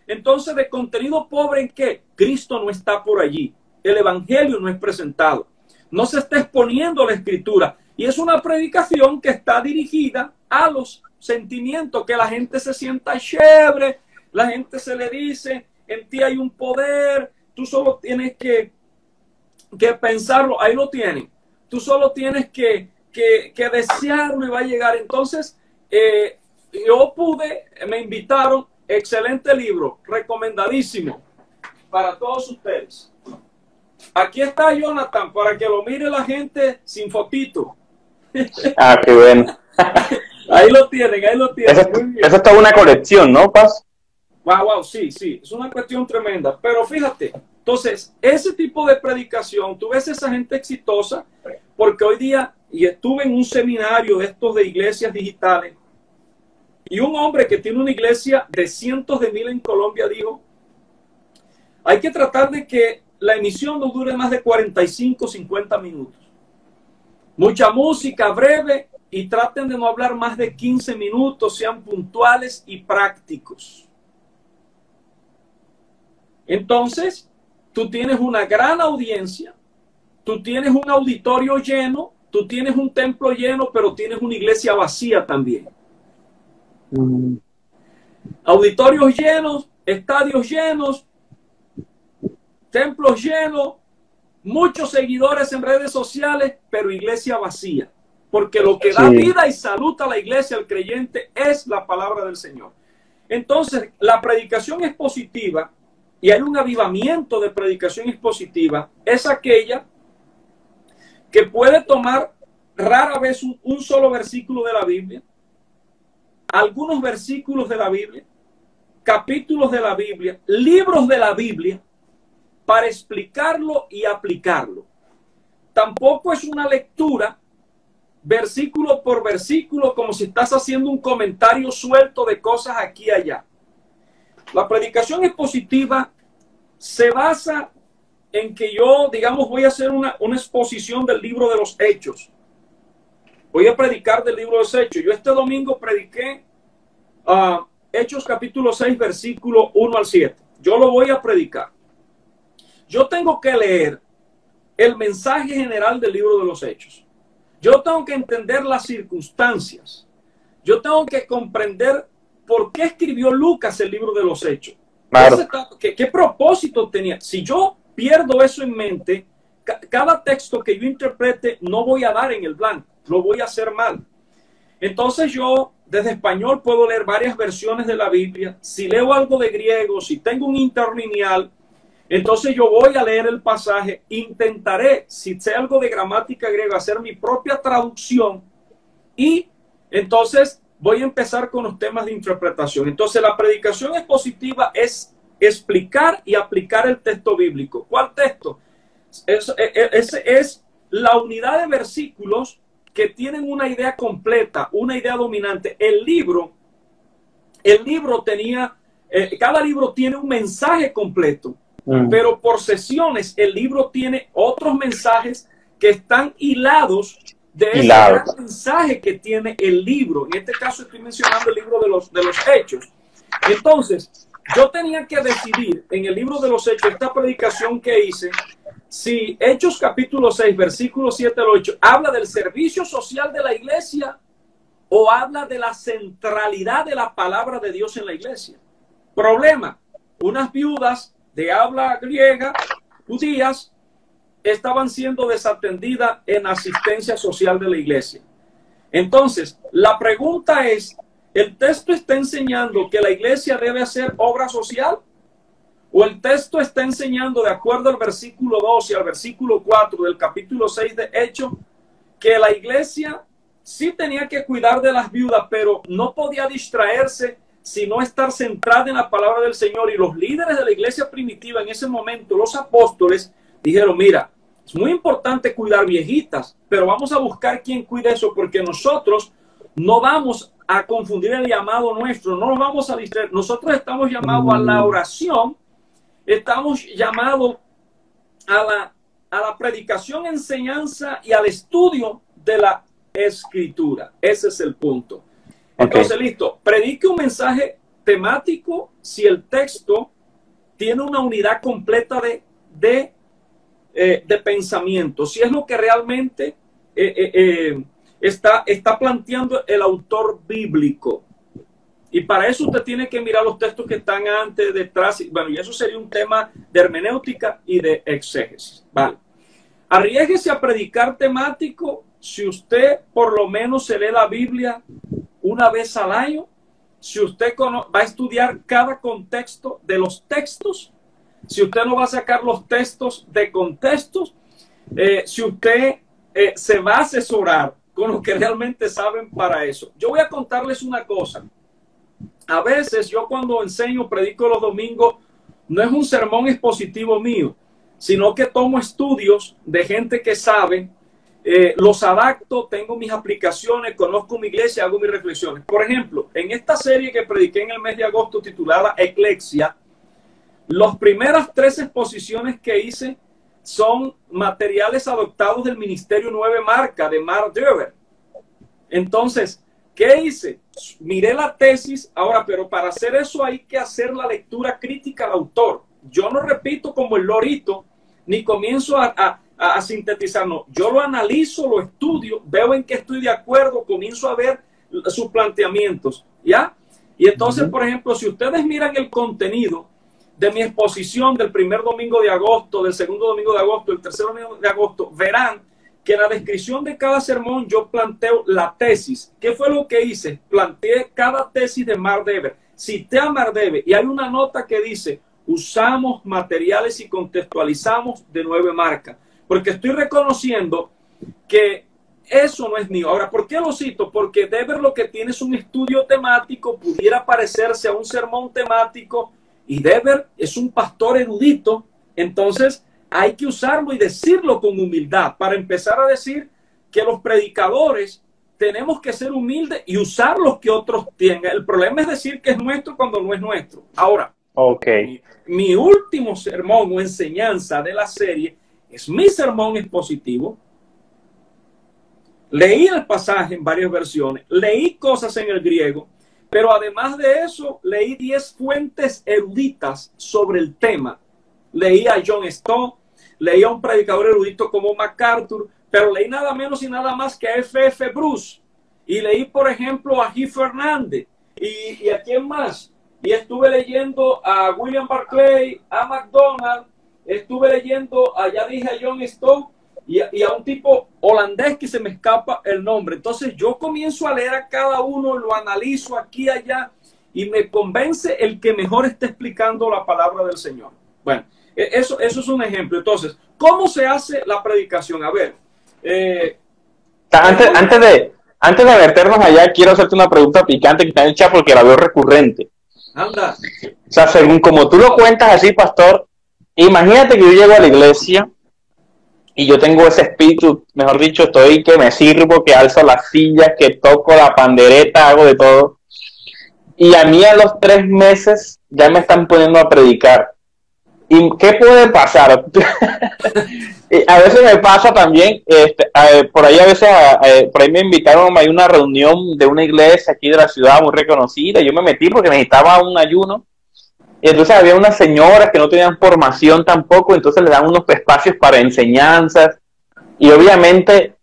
Speaker 1: Entonces, de contenido pobre, ¿en qué? Cristo no está por allí. El evangelio no es presentado. No se está exponiendo la escritura. Y es una predicación que está dirigida a los sentimientos, que la gente se sienta chévere, la gente se le dice, en ti hay un poder, tú solo tienes que pensarlo, ahí lo tienen. Tú solo tienes que desearlo y va a llegar. Entonces, me invitaron, excelente libro, recomendadísimo para todos ustedes. Aquí está Jonathan, para que lo mire la gente sin fotito.
Speaker 2: Ah, qué bueno.
Speaker 1: Ahí lo tienen, ahí lo tienen. Muy bien.
Speaker 2: Eso es toda una colección, ¿no, Paz?
Speaker 1: Wow, wow, sí, sí, es una cuestión tremenda. Pero fíjate, entonces, ese tipo de predicación, tú ves esa gente exitosa, porque hoy día, y estuve en un seminario de estos de iglesias digitales, y un hombre que tiene una iglesia de cientos de mil en Colombia dijo, hay que tratar de que la emisión no dure más de 45, 50 minutos. Mucha música breve y traten de no hablar más de 15 minutos, sean puntuales y prácticos. Entonces, tú tienes una gran audiencia, tú tienes un auditorio lleno, tú tienes un templo lleno, pero tienes una iglesia vacía también. Auditorios llenos, estadios llenos, templos llenos, muchos seguidores en redes sociales, pero iglesia vacía. Porque lo que da vida y salud a la iglesia, al creyente, es la palabra del Señor. Entonces, la predicación expositiva, y hay un avivamiento de predicación expositiva, es aquella que puede tomar rara vez un solo versículo de la Biblia, algunos versículos de la Biblia, capítulos de la Biblia, libros de la Biblia, para explicarlo y aplicarlo. Tampoco es una lectura versículo por versículo como si estás haciendo un comentario suelto de cosas aquí y allá. La predicación expositiva se basa en que yo, digamos, voy a hacer una exposición del libro de los Hechos. Voy a predicar del libro de los Hechos. Yo este domingo prediqué Hechos capítulo 6, versículo 1 al 7. Yo lo voy a predicar. Yo tengo que leer el mensaje general del libro de los Hechos. Yo tengo que entender las circunstancias. Yo tengo que comprender por qué escribió Lucas el libro de los Hechos. Claro. ¿Qué propósito tenía? Si yo pierdo eso en mente, cada texto que yo interprete no voy a dar en el blanco, lo voy a hacer mal. Entonces yo desde español puedo leer varias versiones de la Biblia. Si leo algo de griego, si tengo un interlineal, entonces yo voy a leer el pasaje, intentaré, si sé algo de gramática griega, hacer mi propia traducción y entonces voy a empezar con los temas de interpretación. Entonces la predicación expositiva es explicar y aplicar el texto bíblico. ¿Cuál texto? Es la unidad de versículos que tienen una idea completa, una idea dominante. El libro tenía, cada libro tiene un mensaje completo. Pero por sesiones el libro tiene otros mensajes que están hilados de ese gran mensaje que tiene el libro. En este caso estoy mencionando el libro de los Hechos. Entonces, yo tenía que decidir en el libro de los Hechos, esta predicación que hice, si Hechos capítulo 6, versículo 7 al 8, habla del servicio social de la iglesia o habla de la centralidad de la palabra de Dios en la iglesia. Problema, unas viudas de habla griega, judías, estaban siendo desatendidas en asistencia social de la iglesia. Entonces, la pregunta es, ¿el texto está enseñando que la iglesia debe hacer obra social? ¿O el texto está enseñando, de acuerdo al versículo 2 y al versículo 4 del capítulo 6 de Hechos, que la iglesia sí tenía que cuidar de las viudas, pero no podía distraerse sino estar centrada en la palabra del Señor? Y los líderes de la iglesia primitiva en ese momento, los apóstoles, dijeron, mira, es muy importante cuidar viejitas, pero vamos a buscar quién cuide eso, porque nosotros no vamos a confundir el llamado nuestro, no nos vamos a distraer. Nosotros estamos llamados a la oración, estamos llamados a la predicación, enseñanza y al estudio de la Escritura. Ese es el punto. Entonces, listo, predique un mensaje temático si el texto tiene una unidad completa de pensamiento, si es lo que realmente está planteando el autor bíblico. Y para eso usted tiene que mirar los textos que están antes, detrás. Bueno, y eso sería un tema de hermenéutica y de exégesis. Vale. Arriésguese a predicar temático si usted por lo menos se lee la Biblia una vez al año, si usted va a estudiar cada contexto de los textos, si usted no va a sacar los textos de contextos, si usted se va a asesorar con los que realmente saben para eso. Yo voy a contarles una cosa. A veces yo cuando enseño, predico los domingos, no es un sermón expositivo mío, sino que tomo estudios de gente que sabe, los adapto, tengo mis aplicaciones, conozco mi iglesia, hago mis reflexiones. Por ejemplo, en esta serie que prediqué en el mes de agosto titulada Eclesia, las primeras 3 exposiciones que hice son materiales adoptados del Ministerio Nueve Marca de Mark Dever. Entonces, ¿qué hice? Miré la tesis. Ahora, pero para hacer eso hay que hacer la lectura crítica al autor. Yo no repito como el lorito, ni comienzo a sintetizar, no. Yo lo analizo, lo estudio, veo en qué estoy de acuerdo, comienzo a ver sus planteamientos, ¿ya? Y entonces, por ejemplo, si ustedes miran el contenido de mi exposición del primer domingo de agosto, del segundo domingo de agosto, del tercer domingo de agosto, verán que en la descripción de cada sermón yo planteo la tesis. ¿Qué fue lo que hice? Planteé cada tesis de Mark Dever. Cité a Mark Dever y hay una nota que dice: usamos materiales y contextualizamos de Nueve Marca. Porque estoy reconociendo que eso no es mío. Ahora, ¿por qué lo cito? Porque Dever lo que tiene es un estudio temático, pudiera parecerse a un sermón temático, y Dever es un pastor erudito. Entonces hay que usarlo y decirlo con humildad para empezar a decir que los predicadores tenemos que ser humildes y usar los que otros tengan. El problema es decir que es nuestro cuando no es nuestro. Ahora, mi último sermón o enseñanza de la serie es mi sermón expositivo. Leí el pasaje en varias versiones, leí cosas en el griego, pero además de eso, leí 10 fuentes eruditas sobre el tema. Leí a John Stott, leí a un predicador erudito como MacArthur, pero leí nada menos y nada más que a F.F. Bruce. Y leí, por ejemplo, a G. Fernández. ¿Y a quién más? Y estuve leyendo a William Barclay, a MacDonald, estuve leyendo, ya dije, a John Stott y a un tipo holandés que se me escapa el nombre. Entonces yo comienzo a leer a cada uno, lo analizo aquí y allá y me convence el que mejor esté explicando la palabra del Señor. Bueno, eso es un ejemplo. Entonces, ¿cómo se hace la predicación? A ver.
Speaker 2: Antes de meternos allá, quiero hacerte una pregunta picante que está en el chat porque la veo recurrente.
Speaker 1: Anda.
Speaker 2: O sea, según como tú lo cuentas así, pastor, imagínate que yo llego a la iglesia y yo tengo ese espíritu, mejor dicho, estoy que me sirvo, que alzo las sillas, que toco la pandereta, hago de todo. Y a mí a los 3 meses ya me están poniendo a predicar. ¿Y qué puede pasar? A veces me pasa también, por ahí a veces, por ahí me invitaron a una reunión de una iglesia aquí de la ciudad muy reconocida. Yo me metí porque necesitaba un ayuno. Y entonces había unas señoras que no tenían formación tampoco, entonces le dan unos espacios para enseñanzas. Y obviamente,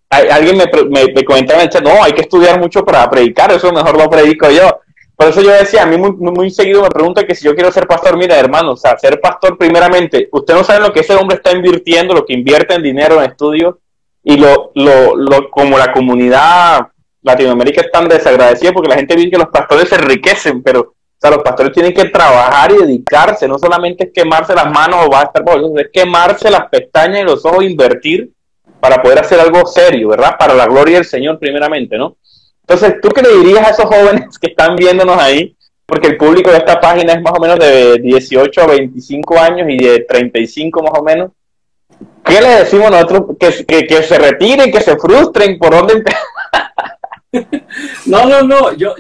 Speaker 2: alguien me comentaba en el chat, no, hay que estudiar mucho para predicar, eso mejor lo predico yo. Por eso yo decía, a mí muy seguido me preguntan que si yo quiero ser pastor. Mira, hermano, o sea, ser pastor primeramente, usted no sabe lo que ese hombre está invirtiendo, lo que invierte en dinero, en estudios, y como la comunidad Latinoamérica es tan desagradecida porque la gente dice que los pastores se enriquecen, pero o sea, los pastores tienen que trabajar y dedicarse, no solamente es quemarse las manos o va a estar por eso, es quemarse las pestañas y los ojos, invertir para poder hacer algo serio, ¿verdad? Para la gloria del Señor primeramente, ¿no? Entonces, ¿tú qué le dirías a esos jóvenes que están viéndonos ahí? Porque el público de esta página es más o menos de 18 a 25 años y de 35 más o menos. ¿Qué le decimos nosotros? Que se retiren, que se frustren, ¿por dónde empezar?
Speaker 1: No. Yo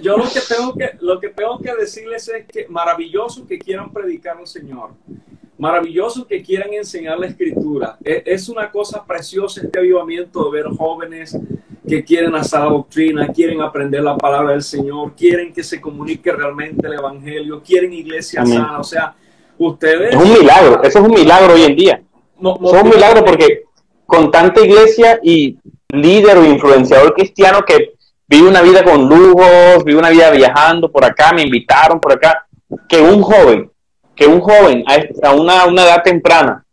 Speaker 1: lo que tengo que decirles es que maravilloso que quieran predicar al Señor. Maravilloso que quieran enseñar la Escritura. Es una cosa preciosa este avivamiento de ver jóvenes que quieren hacer la doctrina, quieren aprender la palabra del Señor, quieren que se comunique realmente el Evangelio, quieren iglesias sanas. O sea, ustedes...
Speaker 2: Es un milagro, eso es un milagro hoy en día. Eso es un milagro porque con tanta iglesia y líder o influenciador cristiano que vive una vida con lujos, vive una vida viajando por acá, me invitaron por acá, que un joven a una edad temprana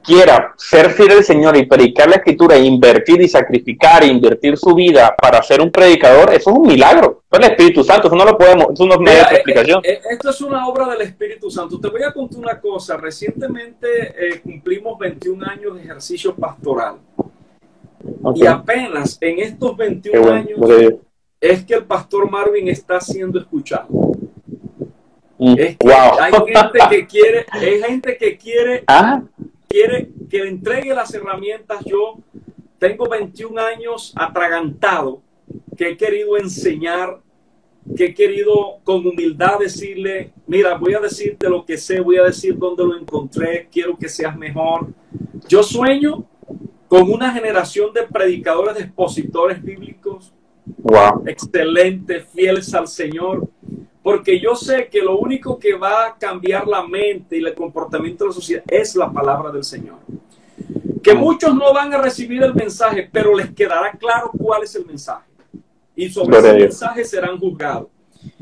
Speaker 2: quiera ser fiel al Señor y predicar la Escritura, e invertir y sacrificar, e invertir su vida para ser un predicador, eso es un milagro. Es el Espíritu Santo, eso no lo podemos, eso no es media explicación.
Speaker 1: Esto es una obra del Espíritu Santo. Te voy a contar una cosa. Recientemente cumplimos 21 años de ejercicio pastoral. Y apenas en estos 21 años es que el pastor Marvin está siendo escuchado. Es que hay gente que quiere que le entregue las herramientas. Yo tengo 21 años atragantado, que he querido enseñar, que he querido con humildad decirle, mira, voy a decirte lo que sé, voy a decir dónde lo encontré, quiero que seas mejor. Yo sueño con una generación de predicadores, de expositores bíblicos, excelentes, fieles al Señor, porque yo sé que lo único que va a cambiar la mente y el comportamiento de la sociedad es la palabra del Señor. Que muchos no van a recibir el mensaje, pero les quedará claro cuál es el mensaje. Y sobre ese mensaje serán juzgados.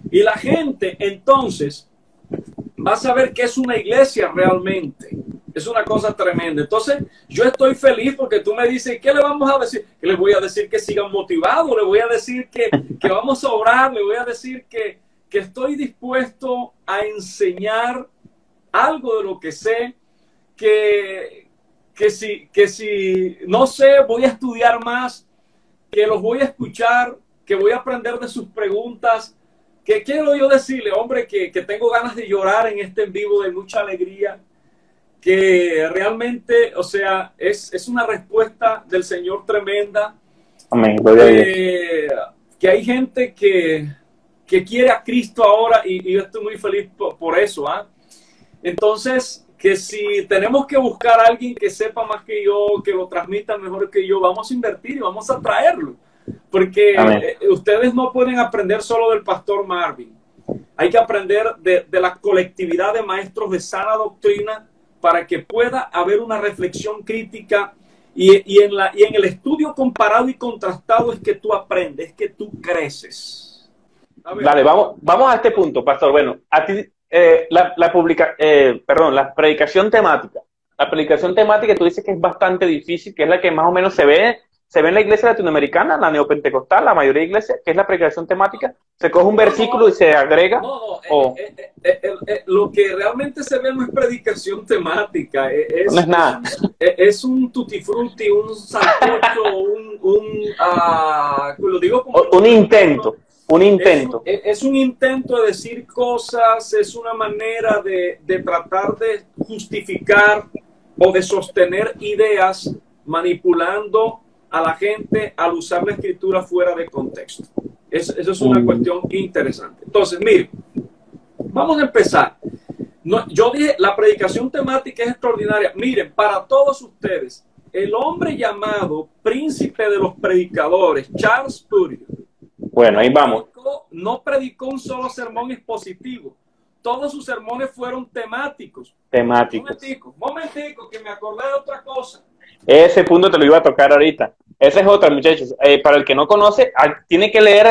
Speaker 1: Y la gente entonces va a saber que es una iglesia realmente. Es una cosa tremenda. Entonces yo estoy feliz porque tú me dices, ¿qué le vamos a decir? Que les voy a decir que sigan motivados, le voy a decir que vamos a orar, le voy a decir que estoy dispuesto a enseñar algo de lo que sé, que si no sé, voy a estudiar más, que los voy a escuchar, que voy a aprender de sus preguntas, que quiero yo decirle, hombre, que tengo ganas de llorar en este en vivo de mucha alegría, que realmente, o sea, es una respuesta del Señor tremenda.
Speaker 2: Amén.
Speaker 1: Que hay gente que quiere a Cristo ahora y yo estoy muy feliz por eso. Entonces, que si tenemos que buscar a alguien que sepa más que yo, que lo transmita mejor que yo, vamos a invertir y vamos a traerlo. Porque ustedes no pueden aprender solo del pastor Marvin. Hay que aprender de la colectividad de maestros de sana doctrina para que pueda haber una reflexión crítica y en el estudio comparado y contrastado es que tú aprendes, es que tú creces.
Speaker 2: Dale, vamos a este punto, pastor. Bueno, a ti la predicación temática. La predicación temática tú dices que es bastante difícil, que es la que más o menos se ve en la iglesia latinoamericana, la neopentecostal, la mayoría de iglesias, que es la predicación temática. Se coge un versículo y se agrega.
Speaker 1: Lo que realmente se ve no es predicación temática.
Speaker 2: No es nada.
Speaker 1: Es un tutti frutti, un sancocho, lo digo como
Speaker 2: un intento. Un intento.
Speaker 1: Es un intento de decir cosas, es una manera de tratar de justificar o de sostener ideas manipulando a la gente al usar la escritura fuera de contexto. Eso es una cuestión interesante. Entonces, mire, vamos a empezar. Yo dije, la predicación temática es extraordinaria. Miren, para todos ustedes, el hombre llamado príncipe de los predicadores, Charles Spurgeon,
Speaker 2: bueno, ahí vamos.
Speaker 1: No predicó un sermón expositivo. Todos sus sermones fueron temáticos. Momentico, que me acordé de otra cosa.
Speaker 2: Ese punto te lo iba a tocar ahorita. Esa es otra, muchachos. Para el que no conoce, tiene que leer,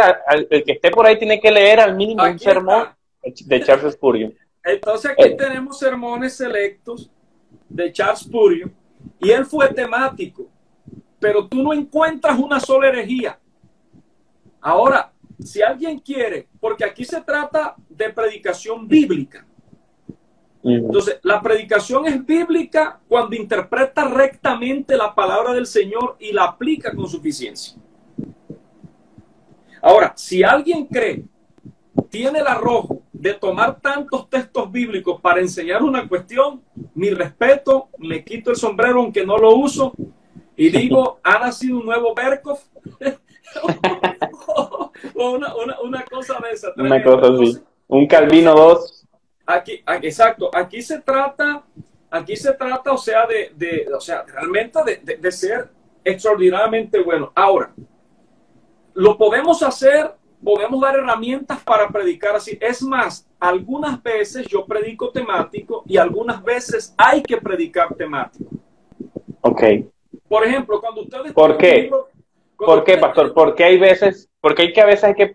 Speaker 2: el que esté por ahí tiene que leer al mínimo un sermón de Charles Spurgeon.
Speaker 1: Entonces aquí tenemos sermones selectos de Charles Spurgeon y él fue temático, pero tú no encuentras una sola herejía. Ahora, si alguien quiere, porque aquí se trata de predicación bíblica. Entonces, la predicación es bíblica cuando interpreta rectamente la palabra del Señor y la aplica con suficiencia. Ahora, si alguien cree, tiene el arrojo de tomar tantos textos bíblicos para enseñar una cuestión, mi respeto, me quito el sombrero aunque no lo uso y digo, ha nacido un nuevo Berkov. una cosa de esa.
Speaker 2: Una cosa así. Entonces, un Calvino 2.
Speaker 1: Exacto. Aquí se trata, o sea, realmente de ser extraordinariamente bueno. Ahora, lo podemos hacer, podemos dar herramientas para predicar así. Es más, algunas veces yo predico temático y algunas veces hay que predicar temático.
Speaker 2: Ok.
Speaker 1: Por ejemplo, cuando ustedes...
Speaker 2: ¿Por qué? ¿Por qué, pastor? ¿Por qué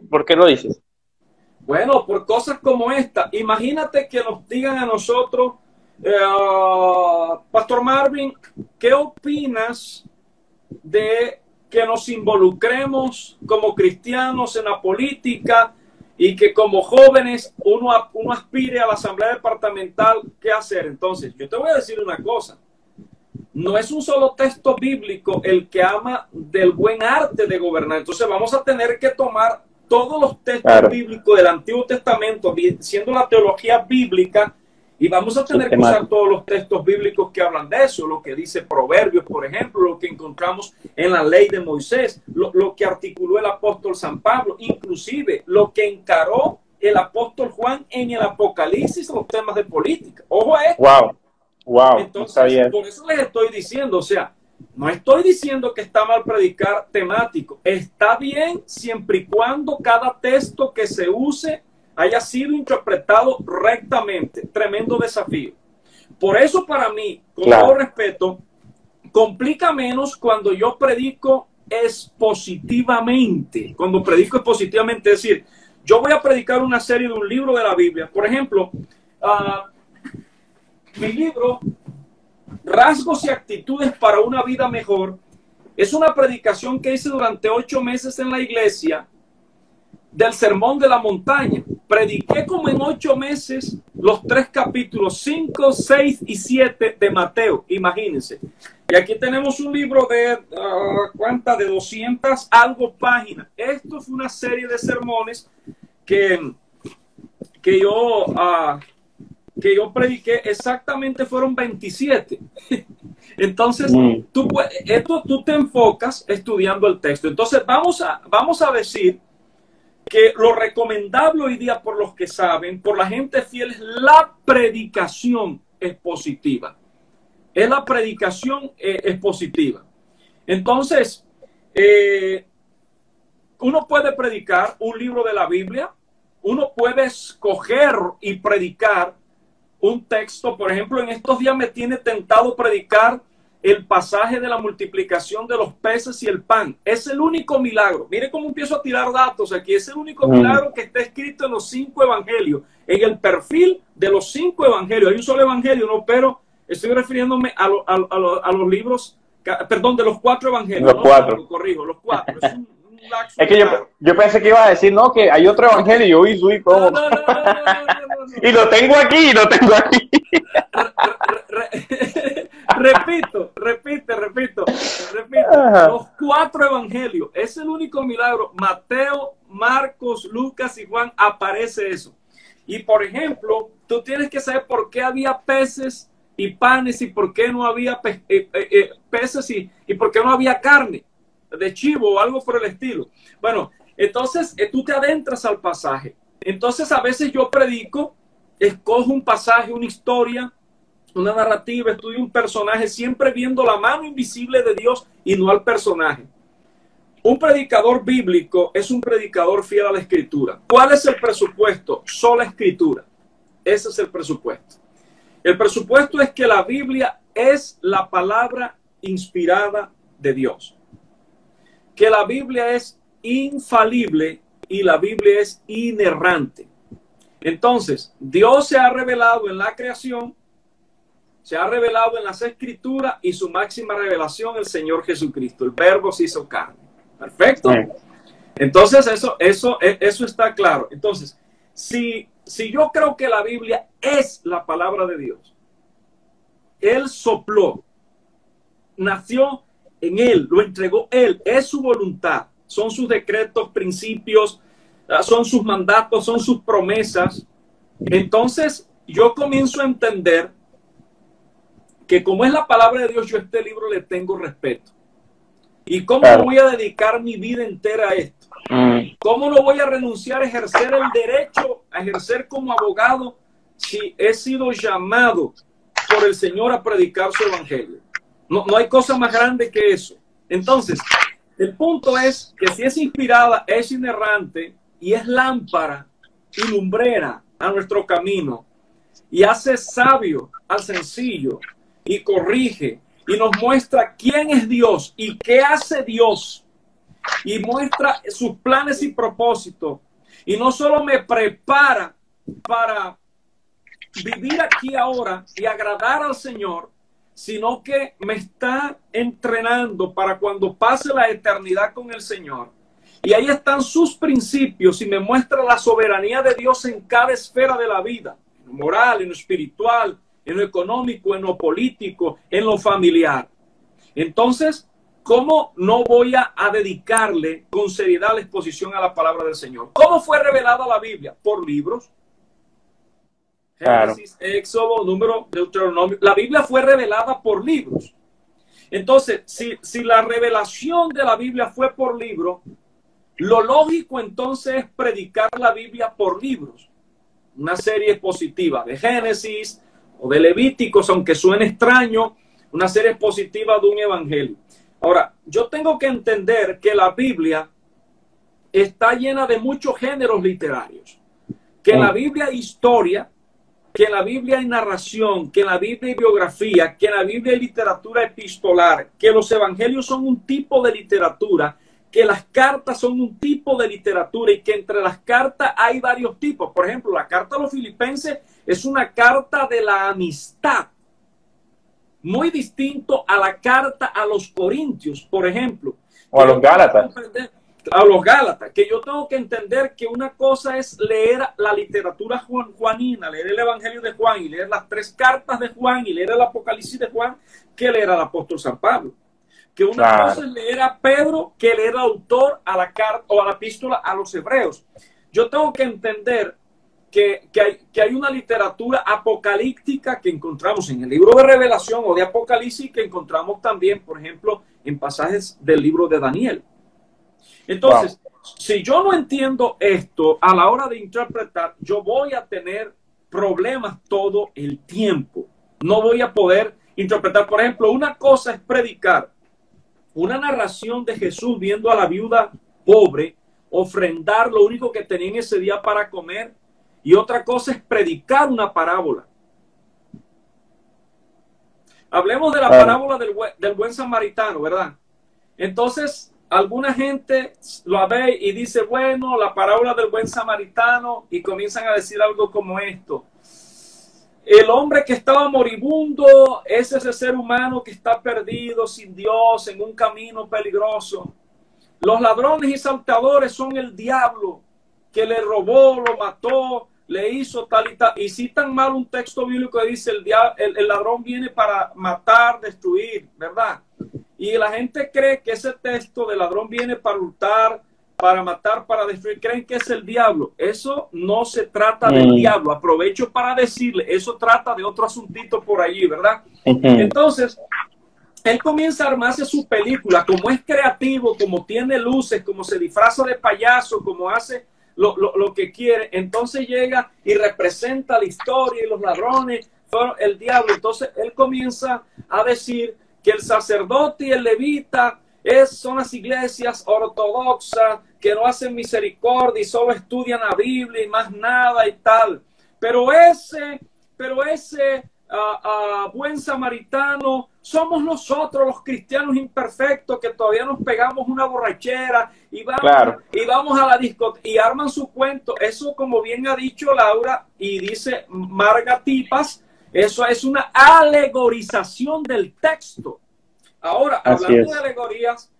Speaker 2: ¿por qué lo dices?
Speaker 1: Bueno, por cosas como esta. Imagínate que nos digan a nosotros, Pastor Marvin, ¿qué opinas de que nos involucremos como cristianos en la política y que como jóvenes uno aspire a la asamblea departamental? ¿Qué hacer? Entonces, yo te voy a decir una cosa. no es un solo texto bíblico el que ama del buen arte de gobernar. Entonces vamos a tener que tomar todos los textos bíblicos del Antiguo Testamento, siendo la teología bíblica, y vamos a tener que usar todos los textos bíblicos que hablan de eso, lo que dice Proverbios, por ejemplo, lo que encontramos en la ley de Moisés, lo que articuló el apóstol San Pablo, inclusive lo que encaró el apóstol Juan en el Apocalipsis, los temas de política. Ojo a esto.
Speaker 2: Wow.
Speaker 1: Entonces, por eso les estoy diciendo, o sea, no estoy diciendo que está mal predicar temático. Está bien siempre y cuando cada texto que se use haya sido interpretado rectamente. Tremendo desafío. Por eso para mí, con todo respeto, complica menos cuando yo predico expositivamente. Cuando predico expositivamente, es decir, yo voy a predicar una serie de un libro de la Biblia. Por ejemplo, mi libro, Rasgos y Actitudes para una Vida Mejor, es una predicación que hice durante 8 meses en la iglesia del Sermón de la Montaña. Prediqué como en 8 meses los 3 capítulos, 5, 6 y 7 de Mateo, imagínense. Y aquí tenemos un libro de, de 200 algo páginas. Esto fue una serie de sermones que yo prediqué, exactamente fueron 27. Entonces, tú te enfocas estudiando el texto. Entonces, vamos a decir que lo recomendable hoy día por los que saben, por la gente fiel, es la predicación expositiva. Es la predicación expositiva. Entonces, uno puede predicar un libro de la Biblia, uno puede escoger y predicar un texto. Por ejemplo, en estos días me tiene tentado predicar el pasaje de la multiplicación de los peces y el pan. Es el único milagro. Mire cómo empiezo a tirar datos aquí. Es el único milagro que está escrito en los 5 evangelios, en el perfil de los 5 evangelios. Hay un solo evangelio, ¿no? Pero estoy refiriéndome a los libros, perdón, de los 4 evangelios.
Speaker 2: Los 4.
Speaker 1: No, corrijo, los 4. Es un laxo.
Speaker 2: Es que yo pensé que iba a decir, no, que hay otro evangelio. Yo uy, ¿cómo?
Speaker 1: No.
Speaker 2: Y lo tengo aquí.
Speaker 1: Repito. Los 4 evangelios. Es el único milagro. Mateo, Marcos, Lucas y Juan aparece eso. Y por ejemplo, tú tienes que saber por qué había peces y panes y por qué no había peces y por qué no había carne de chivo o algo por el estilo. Bueno, entonces tú te adentras al pasaje. Entonces a veces yo predico, escojo un pasaje, una historia, una narrativa, estudio un personaje, siempre viendo la mano invisible de Dios y no al personaje. Un predicador bíblico es un predicador fiel a la Escritura. ¿Cuál es el presupuesto? Sola Escritura. Ese es el presupuesto. El presupuesto es que la Biblia es la palabra inspirada de Dios. Que la Biblia es infalible y la Biblia es inerrante. Entonces, Dios se ha revelado en la creación, se ha revelado en las Escrituras y su máxima revelación, el Señor Jesucristo. El Verbo se hizo carne. ¿Perfecto? Entonces, eso está claro. Entonces, si yo creo que la Biblia es la palabra de Dios, Él sopló, nació en Él, lo entregó Él, es su voluntad, son sus decretos, principios, son sus mandatos, son sus promesas. Entonces, yo comienzo a entender que como es la palabra de Dios, yo a este libro le tengo respeto. ¿Y cómo no voy a dedicar mi vida entera a esto? ¿Cómo no voy a renunciar a ejercer el derecho, a ejercer como abogado, si he sido llamado por el Señor a predicar su evangelio? No hay cosa más grande que eso. Entonces, el punto es que si es inspirada, es inerrante y es lámpara y lumbrera a nuestro camino y hace sabio al sencillo y corrige y nos muestra quién es Dios y qué hace Dios y muestra sus planes y propósitos, y no solo me prepara para vivir aquí ahora y agradar al Señor, sino que me está entrenando para cuando pase la eternidad con el Señor. Y ahí están sus principios y me muestra la soberanía de Dios en cada esfera de la vida, en lo moral, en lo espiritual, en lo económico, en lo político, en lo familiar. Entonces, ¿cómo no voy a dedicarle con seriedad la exposición a la palabra del Señor? ¿Cómo fue revelada la Biblia? Por libros. Génesis, claro. Éxodo, Número, Deuteronomio. La Biblia fue revelada por libros. Entonces, si la revelación de la Biblia fue por libro, lo lógico entonces es predicar la Biblia por libros. Una serie expositiva de Génesis o de Levíticos, aunque suene extraño, una serie expositiva de un evangelio. Ahora, yo tengo que entender que la Biblia está llena de muchos géneros literarios. Que en la Biblia hay historia, que en la Biblia hay narración, que en la Biblia hay biografía, que en la Biblia hay literatura epistolar, que los evangelios son un tipo de literatura, que las cartas son un tipo de literatura y que entre las cartas hay varios tipos. Por ejemplo, la carta a los filipenses es una carta de la amistad, muy distinto a la carta a los corintios, por ejemplo.
Speaker 2: O a los Gálatas.
Speaker 1: A los Gálatas, que yo tengo que entender que una cosa es leer la literatura juanina, leer el Evangelio de Juan y leer las 3 cartas de Juan y leer el Apocalipsis de Juan, que leer al apóstol San Pablo. Que una cosa es leer a Pedro que leer al autor a la carta o a la epístola a los hebreos. Yo tengo que entender que hay una literatura apocalíptica que encontramos en el libro de Revelación o de Apocalipsis, que encontramos también, por ejemplo, en pasajes del libro de Daniel. Entonces, si yo no entiendo esto a la hora de interpretar, yo voy a tener problemas todo el tiempo. No voy a poder interpretar. Por ejemplo, una cosa es predicar una narración de Jesús viendo a la viuda pobre, ofrendar lo único que tenía en ese día para comer, y otra cosa es predicar una parábola. Hablemos de la parábola del buen samaritano, ¿verdad? Entonces, alguna gente lo ve y dice, bueno, la parábola del buen samaritano, y comienzan a decir algo como esto. El hombre que estaba moribundo es ese ser humano que está perdido, sin Dios, en un camino peligroso. Los ladrones y salteadores son el diablo que le robó, lo mató, le hizo tal y tal. Y citan mal un texto bíblico que dice el ladrón viene para matar, destruir, ¿verdad? Y la gente cree que ese texto de ladrón viene para hurtar, para matar, para destruir, creen que es el diablo. Eso no se trata del diablo. Aprovecho para decirle, eso trata de otro asuntito por allí, ¿verdad? Entonces, él comienza a armarse su película, como es creativo, como tiene luces, como se disfraza de payaso, como hace lo que quiere. Entonces llega y representa la historia y los ladrones fueron el diablo. Entonces él comienza a decir que el sacerdote y el levita son las iglesias ortodoxas que no hacen misericordia y solo estudian la Biblia y más nada y tal. Pero ese buen samaritano somos nosotros los cristianos imperfectos que todavía nos pegamos una borrachera y vamos a la discoteca y arman su cuento. Eso, como bien ha dicho Laura y dice Marga Tipas, eso es una alegorización del texto. Ahora, hablando de alegorías,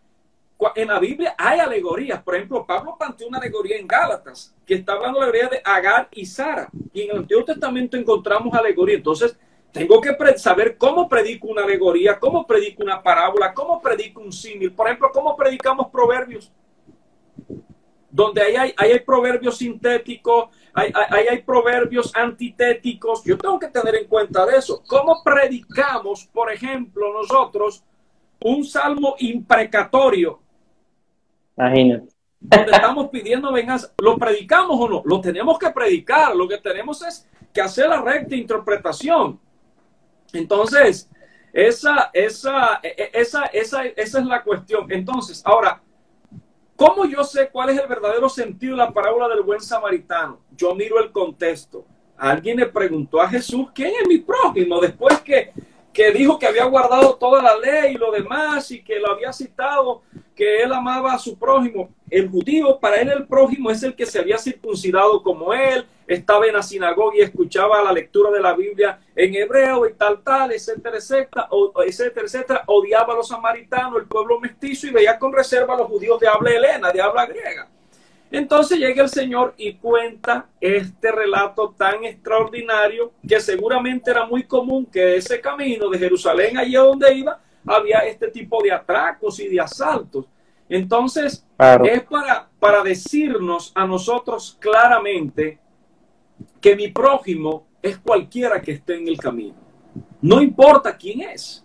Speaker 1: en la Biblia hay alegorías. Por ejemplo, Pablo planteó una alegoría en Gálatas, que está hablando de la alegoría de Agar y Sara. Y en el Antiguo Testamento encontramos alegoría. Entonces, tengo que saber cómo predico una alegoría, cómo predico una parábola, cómo predico un símil. Por ejemplo, cómo predicamos proverbios. Donde hay proverbios sintéticos, hay proverbios antitéticos. Yo tengo que tener en cuenta de eso. ¿Cómo predicamos, por ejemplo, nosotros un salmo imprecatorio?
Speaker 2: Imagínate.
Speaker 1: Donde estamos pidiendo venganza. ¿Lo predicamos o no? Lo tenemos que predicar. Lo que tenemos es que hacer la recta interpretación. Entonces, esa es la cuestión. Entonces, ahora, ¿cómo yo sé cuál es el verdadero sentido de la parábola del buen samaritano? Yo miro el contexto. Alguien le preguntó a Jesús, ¿quién es mi prójimo? Después que dijo que había guardado toda la ley y lo demás y que lo había citado, que él amaba a su prójimo. El judío, para él el prójimo es el que se había circuncidado como él, estaba en la sinagoga y escuchaba la lectura de la Biblia en hebreo y tal, etcétera, etcétera. Odiaba a los samaritanos, el pueblo mestizo, y veía con reserva a los judíos de habla helena, de habla griega. Entonces llega el Señor y cuenta este relato tan extraordinario que seguramente era muy común que ese camino de Jerusalén allí a donde iba había este tipo de atracos y de asaltos. Entonces
Speaker 2: Claro.
Speaker 1: es para decirnos a nosotros claramente que mi prójimo es cualquiera que esté en el camino. No importa quién es.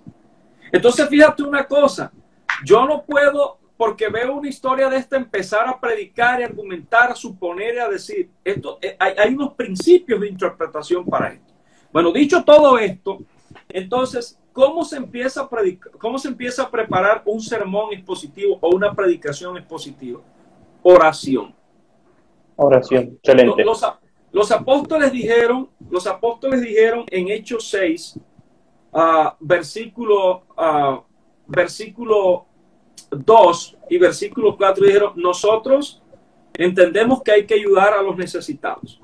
Speaker 1: Entonces fíjate una cosa, yo no puedo, porque veo una historia de esta, empezar a predicar y argumentar, a suponer y a decir, esto, hay unos principios de interpretación para esto. Bueno, dicho todo esto, entonces, ¿cómo se empieza a predicar, cómo se empieza a preparar un sermón expositivo o una predicación expositiva? Oración.
Speaker 2: Oración. Excelente.
Speaker 1: Los apóstoles dijeron en Hechos 6, versículo 2 y versículo 4, dijeron: nosotros entendemos que hay que ayudar a los necesitados,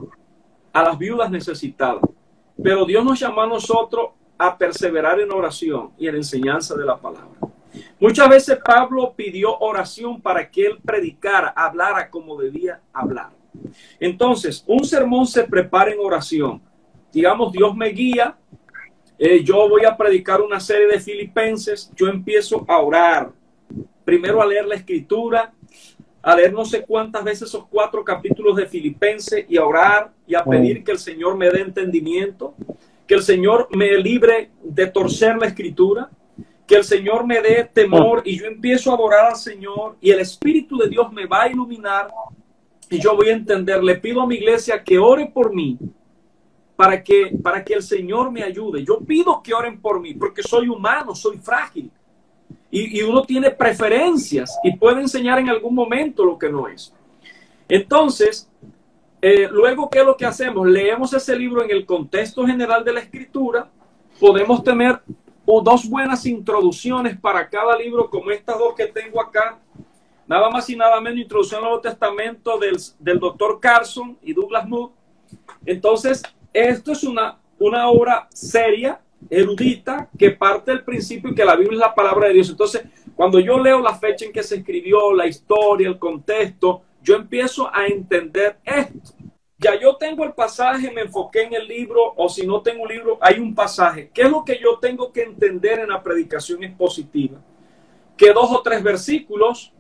Speaker 1: a las viudas necesitadas, pero Dios nos llamó a nosotros a perseverar en oración y en la enseñanza de la palabra. Muchas veces Pablo pidió oración para que él predicara, hablara como debía hablar. Entonces, un sermón se prepara en oración. Digamos, Dios me guía, yo voy a predicar una serie de Filipenses, yo empiezo a orar. Primero a leer la escritura, a leer no sé cuántas veces esos 4 capítulos de Filipenses y a orar y a pedir que el Señor me dé entendimiento, que el Señor me libre de torcer la escritura, que el Señor me dé temor, y yo empiezo a adorar al Señor y el Espíritu de Dios me va a iluminar y yo voy a entender. Le pido a mi iglesia que ore por mí para que el Señor me ayude. Yo pido que oren por mí porque soy humano, soy frágil. Y uno tiene preferencias y puede enseñar en algún momento lo que no es. Entonces, luego, ¿qué es lo que hacemos? Leemos ese libro en el contexto general de la Escritura. Podemos tener 2 buenas introducciones para cada libro, como estas 2 que tengo acá. Nada más y nada menos, Introducción al Nuevo Testamento del Dr. Carson y Douglas Moo. Entonces, esto es una obra seria, erudita, que parte del principio que la Biblia es la palabra de Dios. Entonces, cuando yo leo la fecha en que se escribió, la historia, el contexto, yo empiezo a entender esto. Ya yo tengo el pasaje, me enfoqué en el libro, o si no tengo un libro, hay un pasaje. ¿Qué es lo que yo tengo que entender en la predicación expositiva? Que 2 o 3 versículos,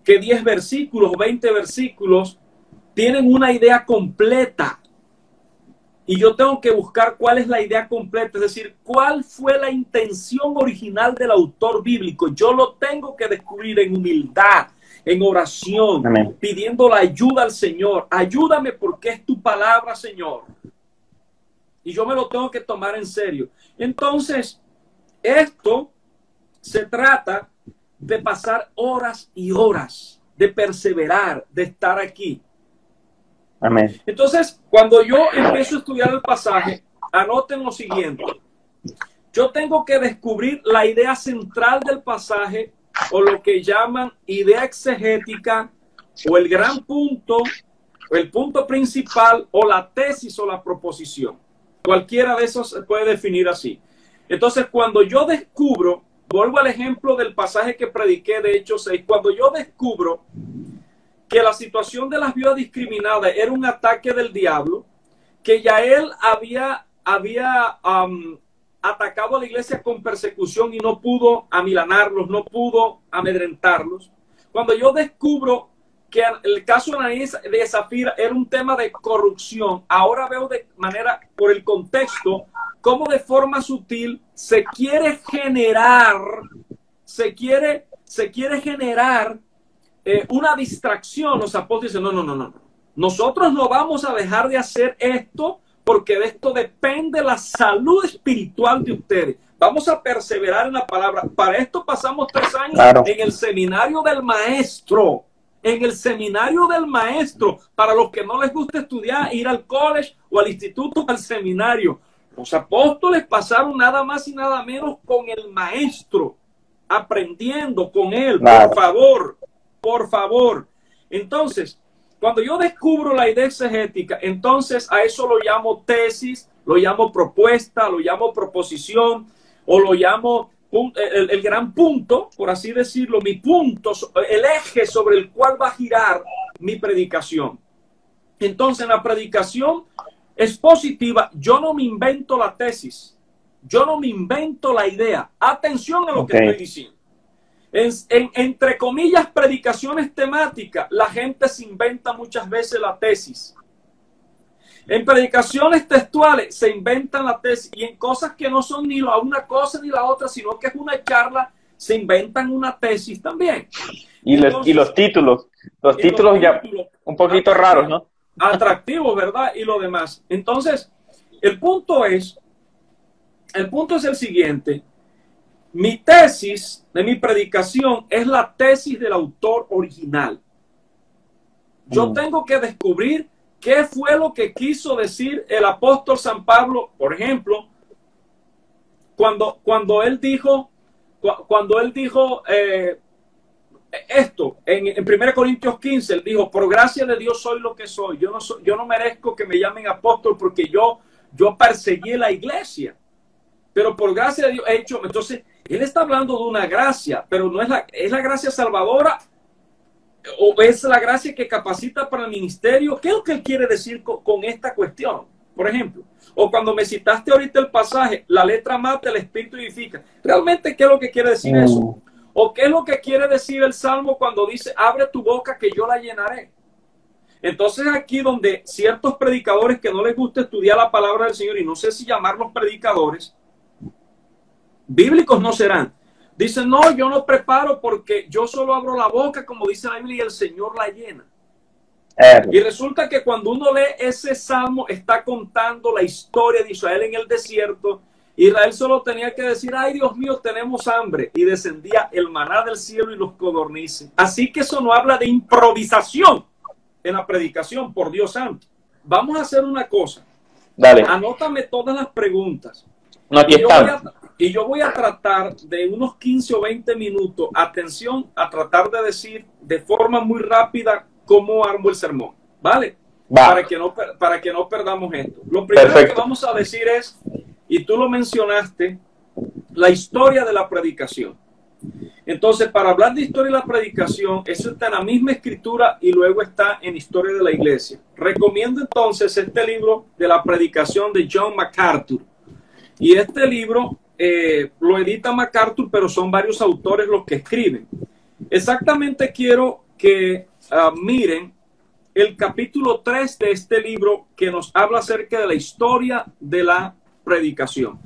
Speaker 1: que 10 versículos, 20 versículos, tienen una idea completa. Y yo tengo que buscar cuál es la idea completa, es decir, cuál fue la intención original del autor bíblico. Yo lo tengo que descubrir en humildad, en oración,
Speaker 2: Amén,
Speaker 1: pidiendo la ayuda al Señor. Ayúdame porque es tu palabra, Señor. Y yo me lo tengo que tomar en serio. Entonces, esto se trata de pasar horas y horas, de perseverar, de estar aquí.
Speaker 2: amén.
Speaker 1: Entonces, cuando yo empiezo a estudiar el pasaje, anoten lo siguiente. Yo tengo que descubrir la idea central del pasaje, o lo que llaman idea exegética, o el gran punto, o el punto principal, o la tesis o la proposición. Cualquiera de esos se puede definir así. Entonces, cuando yo descubro, vuelvo al ejemplo del pasaje que prediqué de Hechos 6, cuando yo descubro que la situación de las viudas discriminadas era un ataque del diablo, que ya él había atacado a la iglesia con persecución y no pudo amilanarlos, no pudo amedrentarlos. Cuando yo descubro que el caso de Ananías de Zafira era un tema de corrupción, ahora veo de manera, por el contexto, cómo de forma sutil se quiere generar una distracción. Los apóstoles dicen: no. Nosotros no vamos a dejar de hacer esto porque de esto depende la salud espiritual de ustedes. Vamos a perseverar en la palabra. Para esto pasamos 3 años en el seminario del maestro. En el seminario del maestro. Para los que no les gusta estudiar, ir al college o al instituto o al seminario. Los apóstoles pasaron nada más y nada menos con el maestro. Aprendiendo con él. Por favor. Entonces, cuando yo descubro la idea exegética, entonces a eso lo llamo tesis, lo llamo propuesta, lo llamo proposición, o lo llamo el gran punto, por así decirlo, mi punto, el eje sobre el cual va a girar mi predicación. Entonces, en la predicación expositiva, yo no me invento la tesis, yo no me invento la idea. Atención a lo que estoy diciendo. Entre comillas, predicaciones temáticas, la gente se inventa muchas veces la tesis. En predicaciones textuales se inventan la tesis, y en cosas que no son ni la una cosa ni la otra, sino que es una charla, se inventan una tesis también.
Speaker 2: Entonces, los títulos ya un poquito raros, ¿no?
Speaker 1: Atractivos, ¿verdad? Y lo demás. Entonces, el punto es el siguiente. Mi tesis de mi predicación es la tesis del autor original. Yo tengo que descubrir qué fue lo que quiso decir el apóstol San Pablo, por ejemplo, cuando él dijo esto, en 1 Corintios 15, él dijo: por gracia de Dios soy lo que soy. Yo no merezco que me llamen apóstol porque yo perseguí la iglesia, pero por gracia de Dios he hecho. Entonces, él está hablando de una gracia, pero no es la gracia salvadora, o es la gracia que capacita para el ministerio. ¿Qué es lo que él quiere decir con esta cuestión? Por ejemplo, o cuando me citaste ahorita el pasaje, la letra mata, el espíritu vivifica. ¿Realmente qué es lo que quiere decir eso? ¿O qué es lo que quiere decir el Salmo cuando dice: abre tu boca que yo la llenaré? Entonces, aquí donde ciertos predicadores que no les gusta estudiar la palabra del Señor, y no sé si llamarlos predicadores, bíblicos no serán, dicen: no, yo no preparo porque yo solo abro la boca, como dice la Biblia, y el Señor la llena. Y resulta que cuando uno lee ese salmo, está contando la historia de Israel en el desierto. Israel solo tenía que decir: ay, Dios mío, tenemos hambre, y descendía el maná del cielo y los codornices. Así que eso no habla de improvisación en la predicación, por Dios santo. Vamos a hacer una cosa.
Speaker 2: Dale.
Speaker 1: Anótame todas las preguntas.
Speaker 2: No, aquí están.
Speaker 1: Y yo voy a tratar de unos 15 o 20 minutos, atención, a tratar de decir de forma muy rápida cómo armo el sermón, ¿vale? Para que no perdamos esto. Lo primero que vamos a decir es, y tú lo mencionaste, la historia de la predicación. Entonces, para hablar de historia de la predicación, eso está en la misma escritura y luego está en Historia de la Iglesia. Recomiendo entonces este libro de la predicación de John MacArthur. Y este libro lo edita MacArthur, pero son varios autores los que escriben. Exactamente quiero que miren el capítulo 3 de este libro, que nos habla acerca de la historia de la predicación.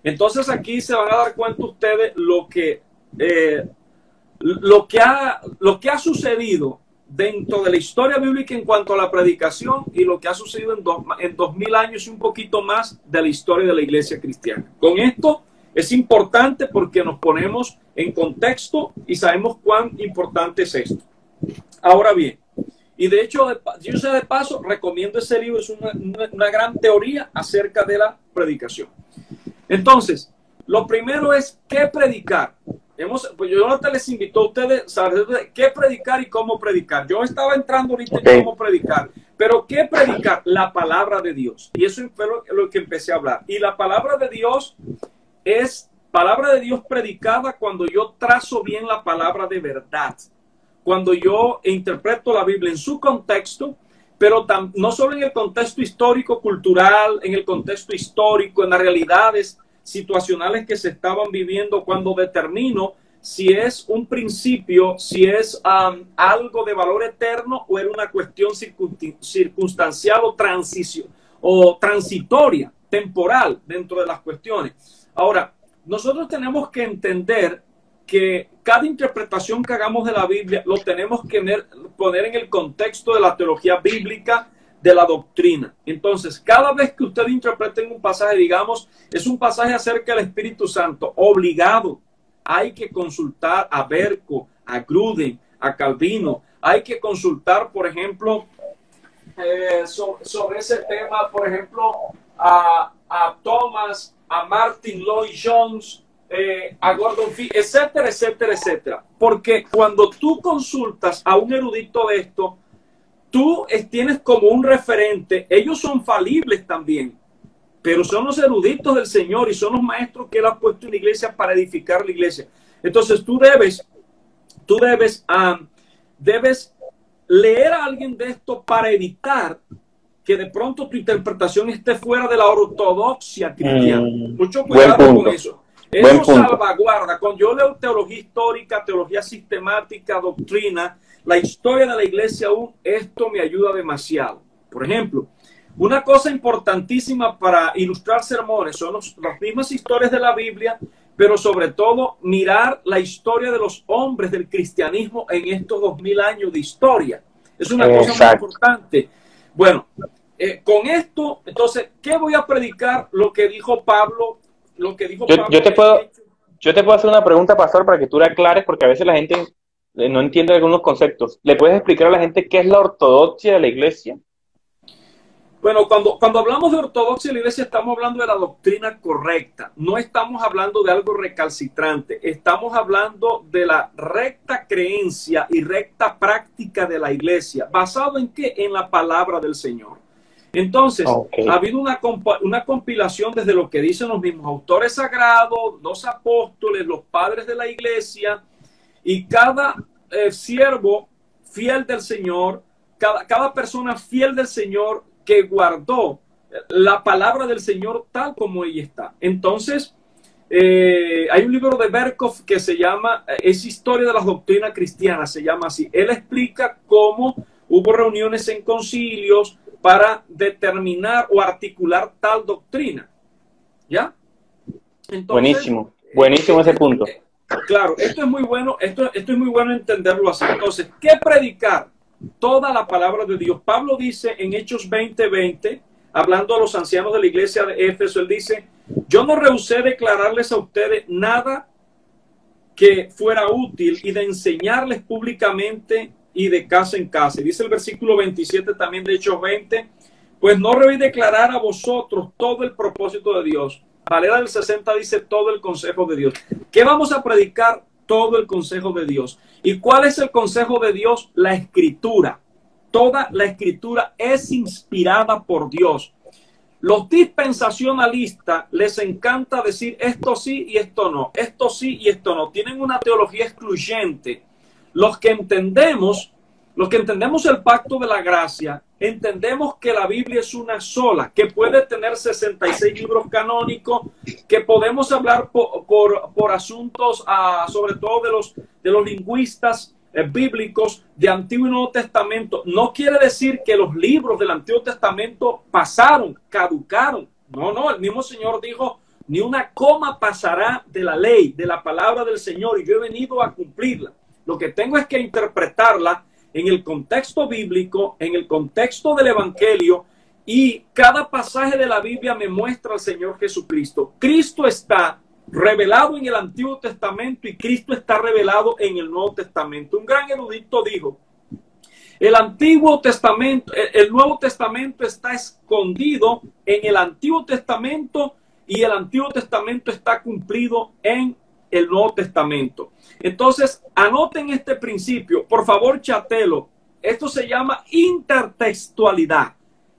Speaker 1: Entonces aquí se van a dar cuenta ustedes lo que ha sucedido dentro de la historia bíblica en cuanto a la predicación, y lo que ha sucedido en 2000 años y un poquito más de la historia de la iglesia cristiana. Con esto es importante porque nos ponemos en contexto y sabemos cuán importante es esto. Ahora bien, y de hecho, yo sé de paso, recomiendo ese libro, es una gran teoría acerca de la predicación. Entonces, lo primero es ¿qué predicar? Pues yo ahorita les invito a ustedes a saber qué predicar y cómo predicar. Yo estaba entrando ahorita en cómo predicar, pero ¿qué predicar? La palabra de Dios. Y eso fue lo que empecé a hablar. Y la palabra de Dios es palabra de Dios predicada cuando yo trazo bien la palabra de verdad. Cuando yo interpreto la Biblia en su contexto, pero no solo en el contexto histórico, cultural, en el contexto histórico, en las realidades situacionales que se estaban viviendo, cuando determino si es un principio, si es algo de valor eterno o era una cuestión circunstancial o transitoria, temporal dentro de las cuestiones. Ahora, nosotros tenemos que entender que cada interpretación que hagamos de la Biblia lo tenemos que poner en el contexto de la teología bíblica, de la doctrina. Entonces, cada vez que usted interprete un pasaje, digamos, es un pasaje acerca del Espíritu Santo, obligado, hay que consultar a Berco, a Gruden, a Calvino, hay que consultar, por ejemplo, sobre ese tema, por ejemplo, a Thomas, a Martin Lloyd Jones, a Gordon Fee, etcétera, etcétera, etcétera. Porque cuando tú consultas a un erudito de esto, tú tienes como un referente. Ellos son falibles también, pero son los eruditos del Señor y son los maestros que Él ha puesto en la iglesia para edificar la iglesia. Entonces tú debes leer a alguien de esto para evitar que de pronto tu interpretación esté fuera de la ortodoxia cristiana. Mucho cuidado con eso. Eso salvaguarda. Cuando yo leo teología histórica, teología sistemática, doctrina, la historia de la iglesia aún, esto me ayuda demasiado. Por ejemplo, una cosa importantísima para ilustrar sermones son las mismas historias de la Biblia, pero sobre todo mirar la historia de los hombres del cristianismo en estos 2000 años de historia. Es una cosa muy importante. Bueno, con esto, entonces, ¿qué voy a predicar? Lo que dijo Pablo. Lo que dijo Pablo.
Speaker 2: Yo te puedo hacer una pregunta, pastor, para que tú la aclares, porque a veces la gente no entiende algunos conceptos. ¿Le puedes explicar a la gente qué es la ortodoxia de la iglesia?
Speaker 1: Bueno, cuando hablamos de ortodoxia de la iglesia, estamos hablando de la doctrina correcta. No estamos hablando de algo recalcitrante. Estamos hablando de la recta creencia y recta práctica de la iglesia. ¿Basado en qué? En la palabra del Señor. Entonces, ha habido una compilación desde lo que dicen los mismos autores sagrados, los apóstoles, los padres de la iglesia, y cada siervo fiel del Señor, cada persona fiel del Señor que guardó la palabra del Señor tal como ella está. Entonces, hay un libro de Berkov que se llama, es Historia de las Doctrinas Cristianas, se llama así. Él explica cómo hubo reuniones en concilios para determinar o articular tal doctrina. ¿Ya? Entonces,
Speaker 2: buenísimo ese punto.
Speaker 1: Claro, esto es muy bueno, esto es muy bueno entenderlo así. Entonces, ¿qué predicar? Toda la palabra de Dios. Pablo dice en Hechos 20:20, hablando a los ancianos de la iglesia de Éfeso, él dice: yo no rehusé declararles a ustedes nada que fuera útil y de enseñarles públicamente y de casa en casa. Y dice el versículo 27 también de Hechos 20, pues no rehusé declarar a vosotros todo el propósito de Dios. Valera del 60 dice todo el consejo de Dios. ¿Qué vamos a predicar? Todo el consejo de Dios. ¿Y cuál es el consejo de Dios? La Escritura. Toda la Escritura es inspirada por Dios. Los dispensacionalistas les encanta decir esto sí y esto no, esto sí y esto no. Tienen una teología excluyente. Los que entendemos el pacto de la gracia, entendemos que la Biblia es una sola, que puede tener 66 libros canónicos, que podemos hablar por asuntos, sobre todo de los lingüistas bíblicos de Antiguo y Nuevo Testamento. No quiere decir que los libros del Antiguo Testamento pasaron, caducaron. No, el mismo Señor dijo, ni una coma pasará de la ley, de la palabra del Señor, y yo he venido a cumplirla. Lo que tengo es que interpretarla en el contexto bíblico, en el contexto del Evangelio, y cada pasaje de la Biblia me muestra al Señor Jesucristo. Cristo está revelado en el Antiguo Testamento y Cristo está revelado en el Nuevo Testamento. Un gran erudito dijo, el Nuevo Testamento está escondido en el Antiguo Testamento y el Antiguo Testamento está cumplido en el Nuevo Testamento. Entonces, anoten este principio, por favor, chatelo. Esto se llama intertextualidad.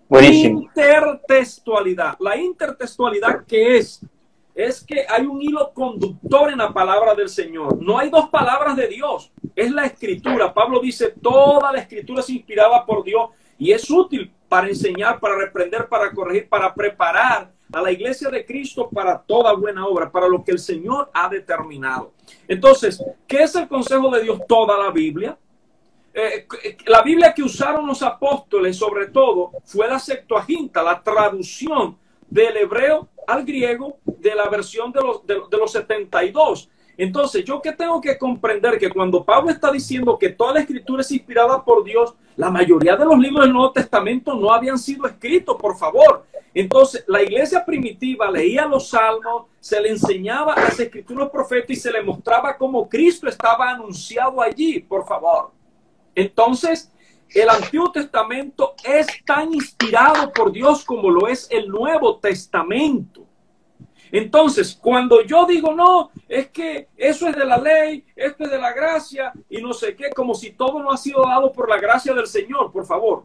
Speaker 2: Buenísimo.
Speaker 1: Intertextualidad. La intertextualidad, ¿qué es? Es que hay un hilo conductor en la palabra del Señor. No hay dos palabras de Dios. Es la Escritura. Pablo dice, toda la Escritura es inspirada por Dios y es útil para enseñar, para reprender, para corregir, para preparar a la iglesia de Cristo para toda buena obra, para lo que el Señor ha determinado. Entonces, ¿qué es el consejo de Dios? Toda la Biblia. La Biblia que usaron los apóstoles, sobre todo, fue la Septuaginta, la traducción del hebreo al griego de la versión de los 72. Entonces, yo que tengo que comprender que cuando Pablo está diciendo que toda la Escritura es inspirada por Dios, la mayoría de los libros del Nuevo Testamento no habían sido escritos, por favor. Entonces, la iglesia primitiva leía los salmos, se le enseñaba las escrituras proféticas y se le mostraba cómo Cristo estaba anunciado allí, por favor. Entonces, el Antiguo Testamento es tan inspirado por Dios como lo es el Nuevo Testamento. Entonces, cuando yo digo, no, es que eso es de la ley, esto es de la gracia y no sé qué, como si todo no ha sido dado por la gracia del Señor, por favor.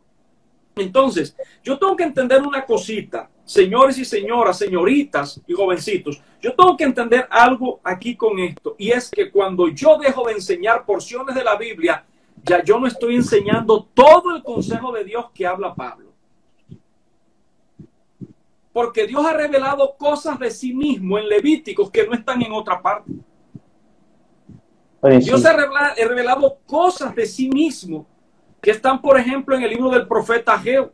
Speaker 1: Entonces, yo tengo que entender una cosita, señores y señoras, señoritas y jovencitos. Yo tengo que entender algo aquí con esto, y es que cuando yo dejo de enseñar porciones de la Biblia, ya yo no estoy enseñando todo el consejo de Dios que habla Pablo. Porque Dios ha revelado cosas de sí mismo en Levíticos que no están en otra parte. Dios ha revelado cosas de sí mismo que están, por ejemplo, en el libro del profeta Ageo.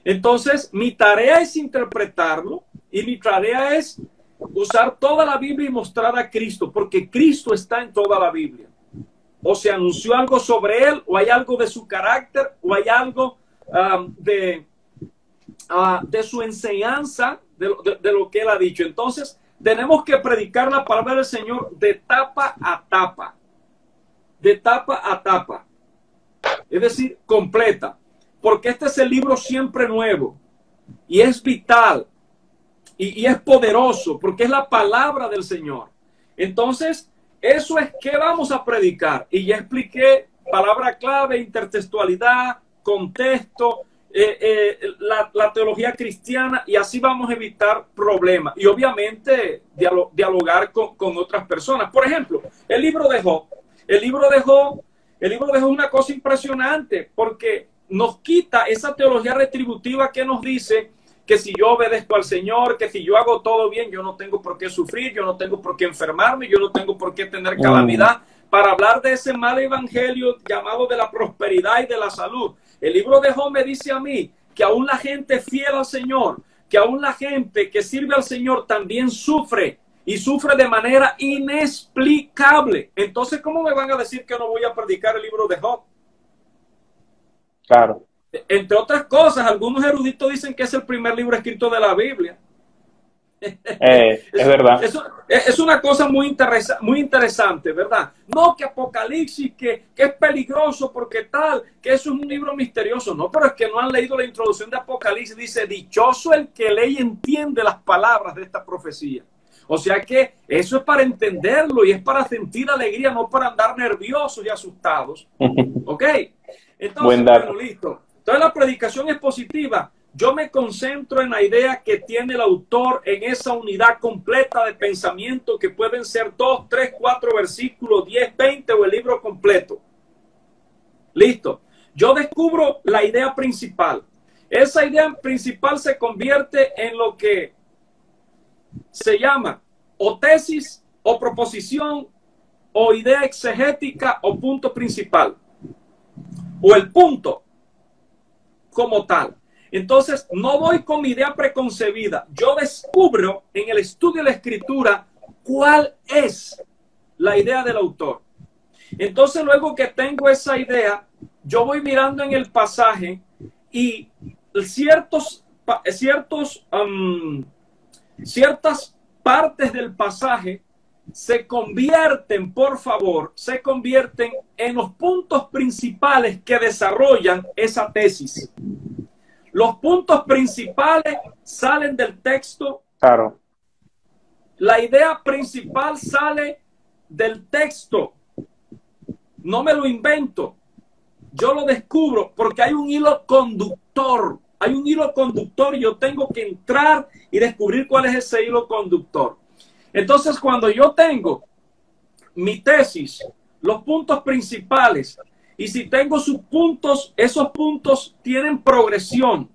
Speaker 1: Entonces, mi tarea es interpretarlo y mi tarea es usar toda la Biblia y mostrar a Cristo, porque Cristo está en toda la Biblia. O se anunció algo sobre él, o hay algo de su carácter, o hay algo de su enseñanza, de lo que él ha dicho. Entonces, tenemos que predicar la palabra del Señor de tapa a tapa. De tapa a tapa. Es decir, completa. Porque este es el libro siempre nuevo. Y es vital. Y es poderoso. Porque es la palabra del Señor. Entonces, eso es que vamos a predicar. Y ya expliqué palabra clave, intertextualidad, contexto, la teología cristiana, y así vamos a evitar problemas y obviamente dialogar con otras personas. Por ejemplo, el libro de Job. El libro de Job es una cosa impresionante porque nos quita esa teología retributiva que nos dice que si yo obedezco al Señor, que si yo hago todo bien, yo no tengo por qué sufrir, yo no tengo por qué enfermarme, yo no tengo por qué tener calamidad, para hablar de ese mal evangelio llamado de la prosperidad y de la salud. El libro de Job me dice a mí que aún la gente fiel al Señor, que aún la gente que sirve al Señor también sufre, y sufre de manera inexplicable. Entonces, ¿cómo me van a decir que no voy a predicar el libro de Job?
Speaker 2: Claro.
Speaker 1: Entre otras cosas, algunos eruditos dicen que es el primer libro escrito de la Biblia.
Speaker 2: Es verdad.
Speaker 1: Es una cosa muy interesante, ¿verdad? No que Apocalipsis, que es peligroso porque tal, que eso es un libro misterioso. No, pero es que no han leído la introducción de Apocalipsis. Dice, dichoso el que lee y entiende las palabras de esta profecía. O sea que eso es para entenderlo y es para sentir alegría, no para andar nerviosos y asustados. ¿Ok? Entonces, bueno, listo. Entonces la predicación es positiva. Yo me concentro en la idea que tiene el autor en esa unidad completa de pensamiento que pueden ser 2, 3, 4 versículos, 10, 20 o el libro completo. Listo. Yo descubro la idea principal. Esa idea principal se convierte en lo que se llama o tesis o proposición o idea exegética o punto principal o el punto como tal. Entonces, no voy con mi idea preconcebida. Yo descubro en el estudio de la escritura cuál es la idea del autor. Entonces, luego que tengo esa idea, yo voy mirando en el pasaje y ciertas partes del pasaje se convierten en los puntos principales que desarrollan esa tesis. Los puntos principales salen del texto.
Speaker 2: Claro.
Speaker 1: La idea principal sale del texto. No me lo invento. Yo lo descubro porque hay un hilo conductor. Hay un hilo conductor y yo tengo que entrar y descubrir cuál es ese hilo conductor. Entonces, cuando yo tengo mi tesis, los puntos principales, y si tengo sus puntos, esos puntos tienen progresión,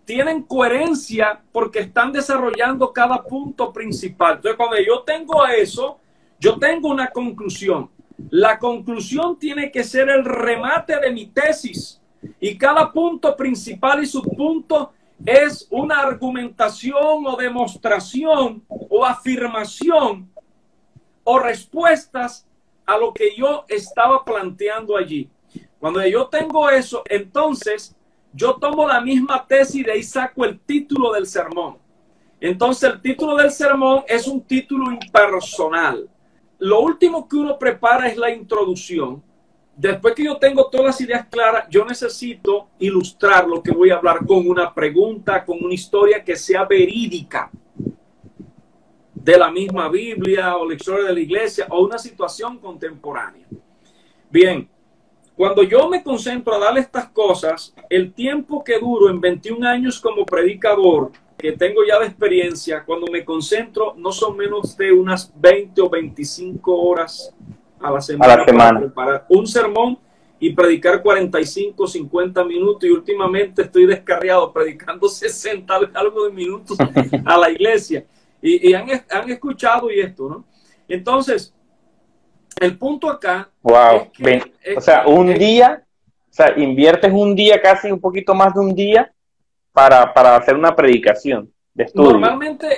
Speaker 1: tienen coherencia porque están desarrollando cada punto principal. Entonces, cuando yo tengo eso, yo tengo una conclusión. La conclusión tiene que ser el remate de mi tesis. Y cada punto principal y subpunto es una argumentación o demostración o afirmación o respuestas a lo que yo estaba planteando allí. Cuando yo tengo eso, entonces yo tomo la misma tesis y de ahí saco el título del sermón. Entonces el título del sermón es un título impersonal. Lo último que uno prepara es la introducción. Después que yo tengo todas las ideas claras, yo necesito ilustrar lo que voy a hablar con una pregunta, con una historia que sea verídica de la misma Biblia o la historia de la iglesia o una situación contemporánea. Bien, cuando yo me concentro a darle estas cosas, el tiempo que duro en 21 años como predicador, que tengo ya de experiencia, cuando me concentro no son menos de unas 20 o 25 horas a la semana.
Speaker 2: Para preparar
Speaker 1: un sermón y predicar 45, 50 minutos, y últimamente estoy descarriado predicando 60 algo de minutos a la iglesia. Y han escuchado y esto, ¿no? Entonces, el punto acá
Speaker 2: wow. O sea, inviertes un día, casi un poquito más de un día para hacer una predicación de estudio.
Speaker 1: Normalmente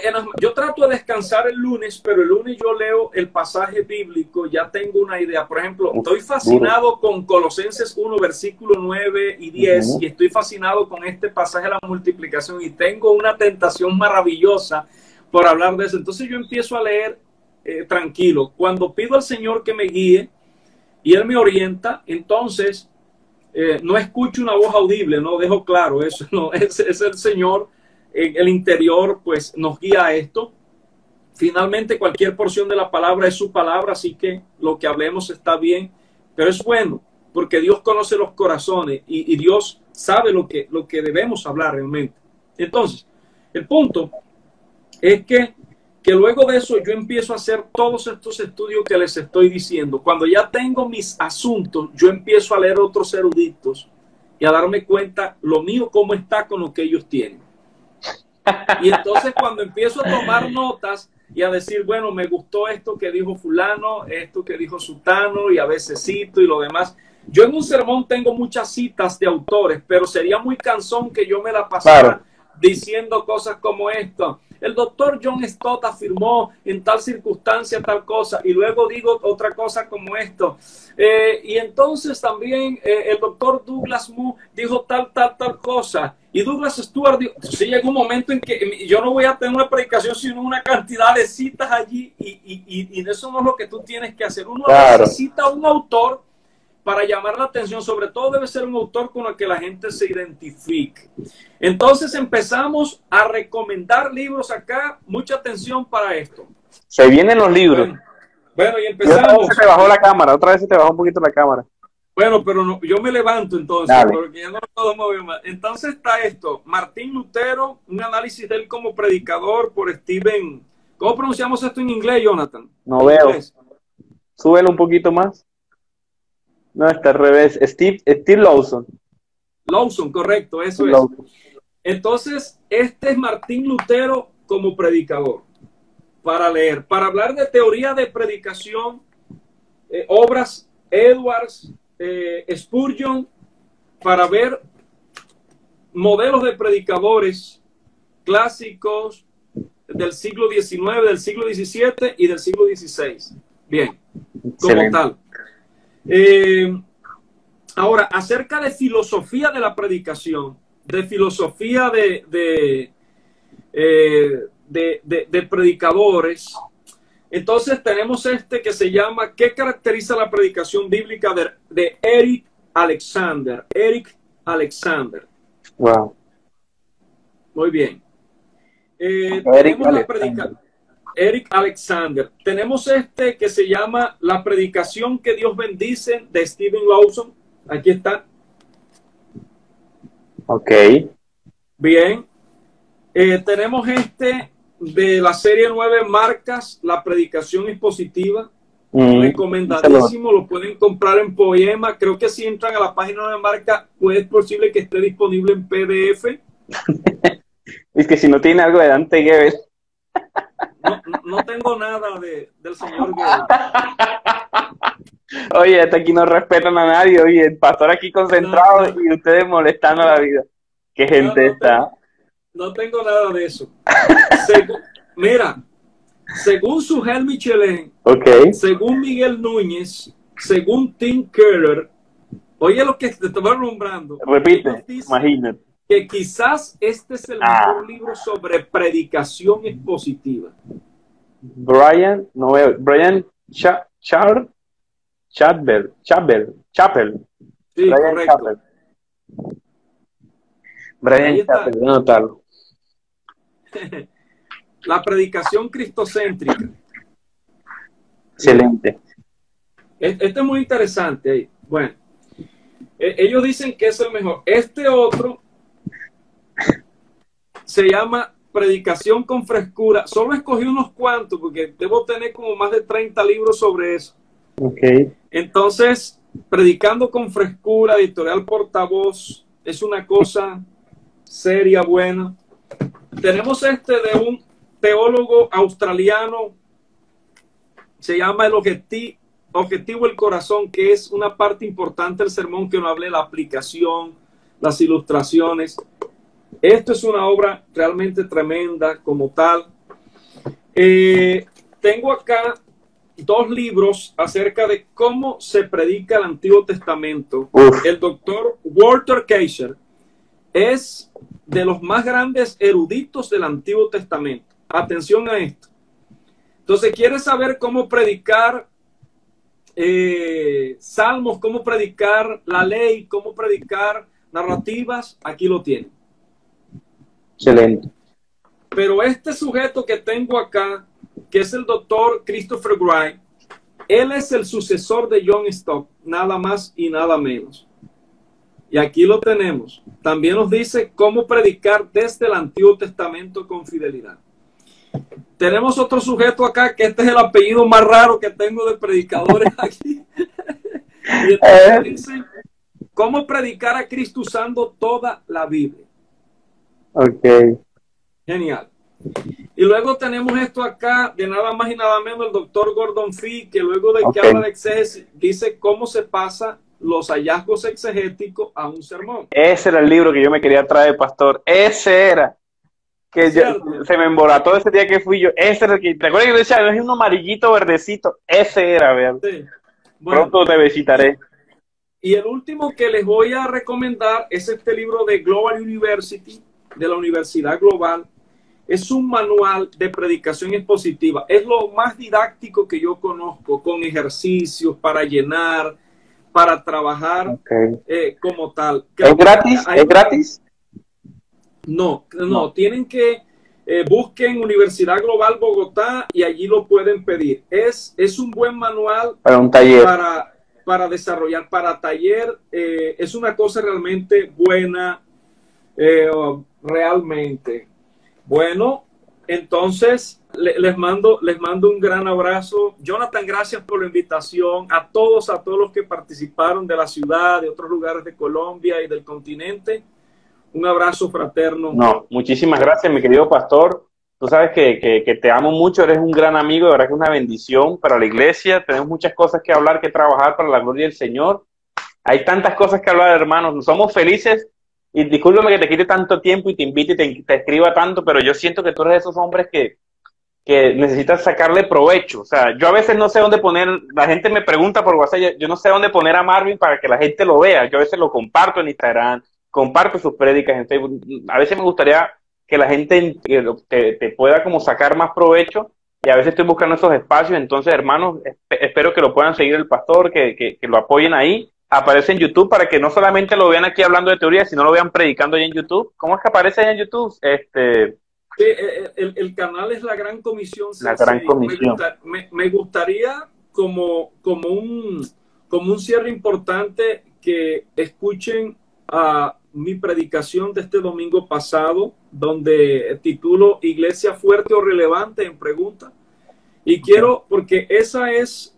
Speaker 1: yo trato de descansar el lunes, pero el lunes yo leo el pasaje bíblico, ya tengo una idea. Por ejemplo, estoy fascinado con Colosenses 1, versículo 9 y 10, y estoy fascinado con este pasaje de la multiplicación, y tengo una tentación maravillosa por hablar de eso. Entonces yo empiezo a leer tranquilo. Cuando pido al Señor que me guíe y Él me orienta, entonces no escucho una voz audible, no dejo claro eso, no, es el Señor en el interior, pues nos guía a esto. Finalmente cualquier porción de la palabra es su palabra, así que lo que hablemos está bien, pero es bueno porque Dios conoce los corazones y Dios sabe lo que debemos hablar realmente. Entonces, el punto es que luego de eso yo empiezo a hacer todos estos estudios que les estoy diciendo. Cuando ya tengo mis asuntos, yo empiezo a leer otros eruditos y a darme cuenta lo mío cómo está con lo que ellos tienen. Y entonces cuando empiezo a tomar notas y a decir, bueno, me gustó esto que dijo fulano, esto que dijo sutano, y a veces cito y lo demás. Yo en un sermón tengo muchas citas de autores, pero sería muy cansón que yo me la pasara diciendo cosas como esto. El doctor John Stott afirmó en tal circunstancia tal cosa, y luego digo otra cosa como esto. Y entonces también el doctor Douglas Moo dijo tal cosa. Y Douglas Stewart dijo, sí, llega un momento en que yo no voy a tener una predicación sino una cantidad de citas allí, y eso no es lo que tú tienes que hacer. Uno necesita a un autor para llamar la atención, sobre todo debe ser un autor con el que la gente se identifique. Entonces empezamos a recomendar libros acá. Mucha atención para esto.
Speaker 2: Se vienen los libros.
Speaker 1: Bueno, y empezamos.
Speaker 2: Otra vez se te bajó la cámara, otra vez se te bajó un poquito la cámara.
Speaker 1: Bueno, pero no, yo me levanto entonces, porque ya no puedo mover más. Entonces está esto, Martín Lutero, un análisis de él como predicador por Stephen. ¿Cómo pronunciamos esto en inglés, Jonathan?
Speaker 2: No veo. Súbelo un poquito más. No, está al revés. Steve Lawson.
Speaker 1: Lawson, correcto, eso es. Entonces, este es Martín Lutero como predicador. Para leer, para hablar de teoría de predicación, obras Edwards, Spurgeon, para ver modelos de predicadores clásicos del siglo XIX, del siglo XVII y del siglo XVI. Bien, como tal. Ahora, acerca de filosofía de la predicación, de filosofía de predicadores, entonces tenemos este que se llama ¿Qué caracteriza la predicación bíblica? De Eric Alexander. Eric Alexander.
Speaker 2: Wow.
Speaker 1: Muy bien. Tenemos Eric Alexander. Tenemos este que se llama La predicación que Dios bendice, de Stephen Lawson. Aquí está.
Speaker 2: Ok.
Speaker 1: Bien. Tenemos este de la serie 9 Marcas, La predicación expositiva. Recomendadísimo, lo pueden comprar en Poema. Creo que si entran a la página de Marca, pues es posible que esté disponible en PDF.
Speaker 2: Es que si no tiene algo de Dante Gebel.
Speaker 1: No tengo nada del señor Gebel.
Speaker 2: Oye, hasta aquí no respetan a nadie. Oye, el pastor aquí concentrado y ustedes molestando a la vida. ¿Qué gente está?
Speaker 1: No tengo nada de eso. Mira, según Sujel Michelin, según Miguel Núñez, según Tim Keller, oye lo que te estaba nombrando.
Speaker 2: Repite, imagínate.
Speaker 1: Que quizás este es el mejor libro sobre predicación expositiva.
Speaker 2: Brian Chappell.
Speaker 1: Sí,
Speaker 2: Brian
Speaker 1: correcto.
Speaker 2: Chappell. Brian Chappell, voy a anotarlo.
Speaker 1: La predicación cristocéntrica.
Speaker 2: Excelente.
Speaker 1: Este es muy interesante. Bueno, ellos dicen que es el mejor. Este otro se llama Predicación con Frescura. Solo escogí unos cuantos porque debo tener como más de 30 libros sobre eso.
Speaker 2: Okay.
Speaker 1: Entonces, Predicando con Frescura, editorial Portavoz, es una cosa seria, buena. Tenemos de un teólogo australiano, se llama El Objetivo del Corazón, que es una parte importante del sermón que no hablé, la aplicación, las ilustraciones. Esto es una obra realmente tremenda como tal. Tengo acá 2 libros acerca de cómo se predica el Antiguo Testamento. El doctor Walter Kaiser es de los más grandes eruditos del Antiguo Testamento. Atención a esto. Entonces, ¿quieres saber cómo predicar salmos, cómo predicar la ley, cómo predicar narrativas? Aquí lo tienen.
Speaker 2: Excelente.
Speaker 1: Pero este sujeto que tengo acá, que es el doctor Christopher Wright, él es el sucesor de John Stott, nada más y nada menos. Y aquí lo tenemos. También nos dice cómo predicar desde el Antiguo Testamento con fidelidad. Tenemos otro sujeto acá, que este es el apellido más raro que tengo de predicadores aquí. Y entonces dice cómo predicar a Cristo usando toda la Biblia.
Speaker 2: Ok.
Speaker 1: Genial. Y luego tenemos esto acá, de nada más y nada menos, el doctor Gordon Fee, que luego de que habla de exégesis, dice cómo se pasa los hallazgos exegéticos a un sermón.
Speaker 2: Ese era el libro que yo me quería traer, pastor. Ese era. Que se me emborató ese día que fui yo. Ese era el que, ¿te acuerdas que yo decía, es un amarillito verdecito? Ese era, vean. Sí. Bueno, pronto te visitaré.
Speaker 1: Y el último que les voy a recomendar es este libro de Global University, de la Universidad Global. Es un manual de predicación expositiva. Es lo más didáctico que yo conozco, con ejercicios para llenar, para trabajar como tal.
Speaker 2: ¿Es gratis? ¿Es gratis?
Speaker 1: No, tienen que busquen Universidad Global Bogotá y allí lo pueden pedir. Es un buen manual
Speaker 2: para un taller.
Speaker 1: Para desarrollar, para taller. Es una cosa realmente buena, realmente. Bueno, entonces les mando un gran abrazo. Jonathan, gracias por la invitación. A todos los que participaron de la ciudad, de otros lugares de Colombia y del continente. Un abrazo fraterno.
Speaker 2: No, muchísimas gracias, mi querido pastor. Tú sabes que te amo mucho, eres un gran amigo, de verdad que es una bendición para la iglesia. Tenemos muchas cosas que hablar, que trabajar para la gloria del Señor. Hay tantas cosas que hablar, hermanos. Somos felices. Y discúlpame que te quite tanto tiempo y te invite y te escriba tanto, pero yo siento que tú eres de esos hombres que necesitas sacarle provecho. O sea, yo a veces no sé dónde poner, la gente me pregunta por WhatsApp, yo no sé dónde poner a Marvin para que la gente lo vea. Yo a veces lo comparto en Instagram, comparto sus prédicas en Facebook. A veces me gustaría que la gente te pueda como sacar más provecho, y a veces estoy buscando esos espacios. Entonces, hermanos, espero que lo puedan seguir el pastor, que lo apoyen ahí. Aparece en YouTube para que no solamente lo vean aquí hablando de teoría, sino lo vean predicando ahí en YouTube. ¿Cómo es que aparece ahí en YouTube?
Speaker 1: Sí, el canal es La Gran Comisión.
Speaker 2: La Gran Comisión.
Speaker 1: Me gustaría como un cierre importante que escuchen a mi predicación de este domingo pasado, donde titulo Iglesia fuerte o relevante en pregunta. Y quiero, porque esa es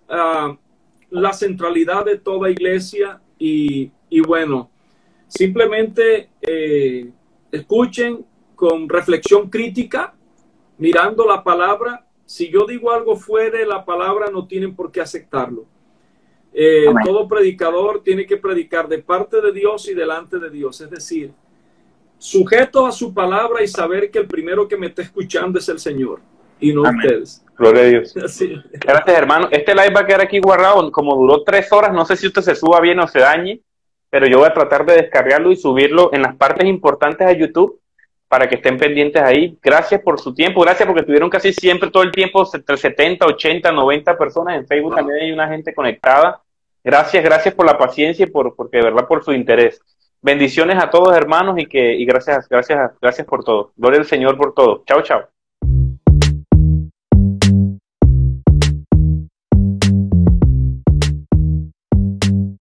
Speaker 1: la centralidad de toda iglesia, y bueno, simplemente escuchen con reflexión crítica, mirando la palabra. Si yo digo algo fuera de la palabra, no tienen por qué aceptarlo. Todo predicador tiene que predicar de parte de Dios y delante de Dios, es decir, sujeto a su palabra y saber que el primero que me está escuchando es el Señor y no ustedes.
Speaker 2: Gloria a Dios.
Speaker 1: Sí.
Speaker 2: Gracias, hermano. Este live va a quedar aquí guardado, como duró 3 horas, no sé si usted se suba bien o se dañe, pero yo voy a tratar de descargarlo y subirlo en las partes importantes a YouTube para que estén pendientes ahí. Gracias por su tiempo, gracias porque estuvieron casi siempre, todo el tiempo, entre 70, 80, 90 personas en Facebook. También hay una gente conectada. Gracias por la paciencia y porque de verdad por su interés. Bendiciones a todos, hermanos, y gracias por todo. Gloria al Señor por todo. Chao, chao.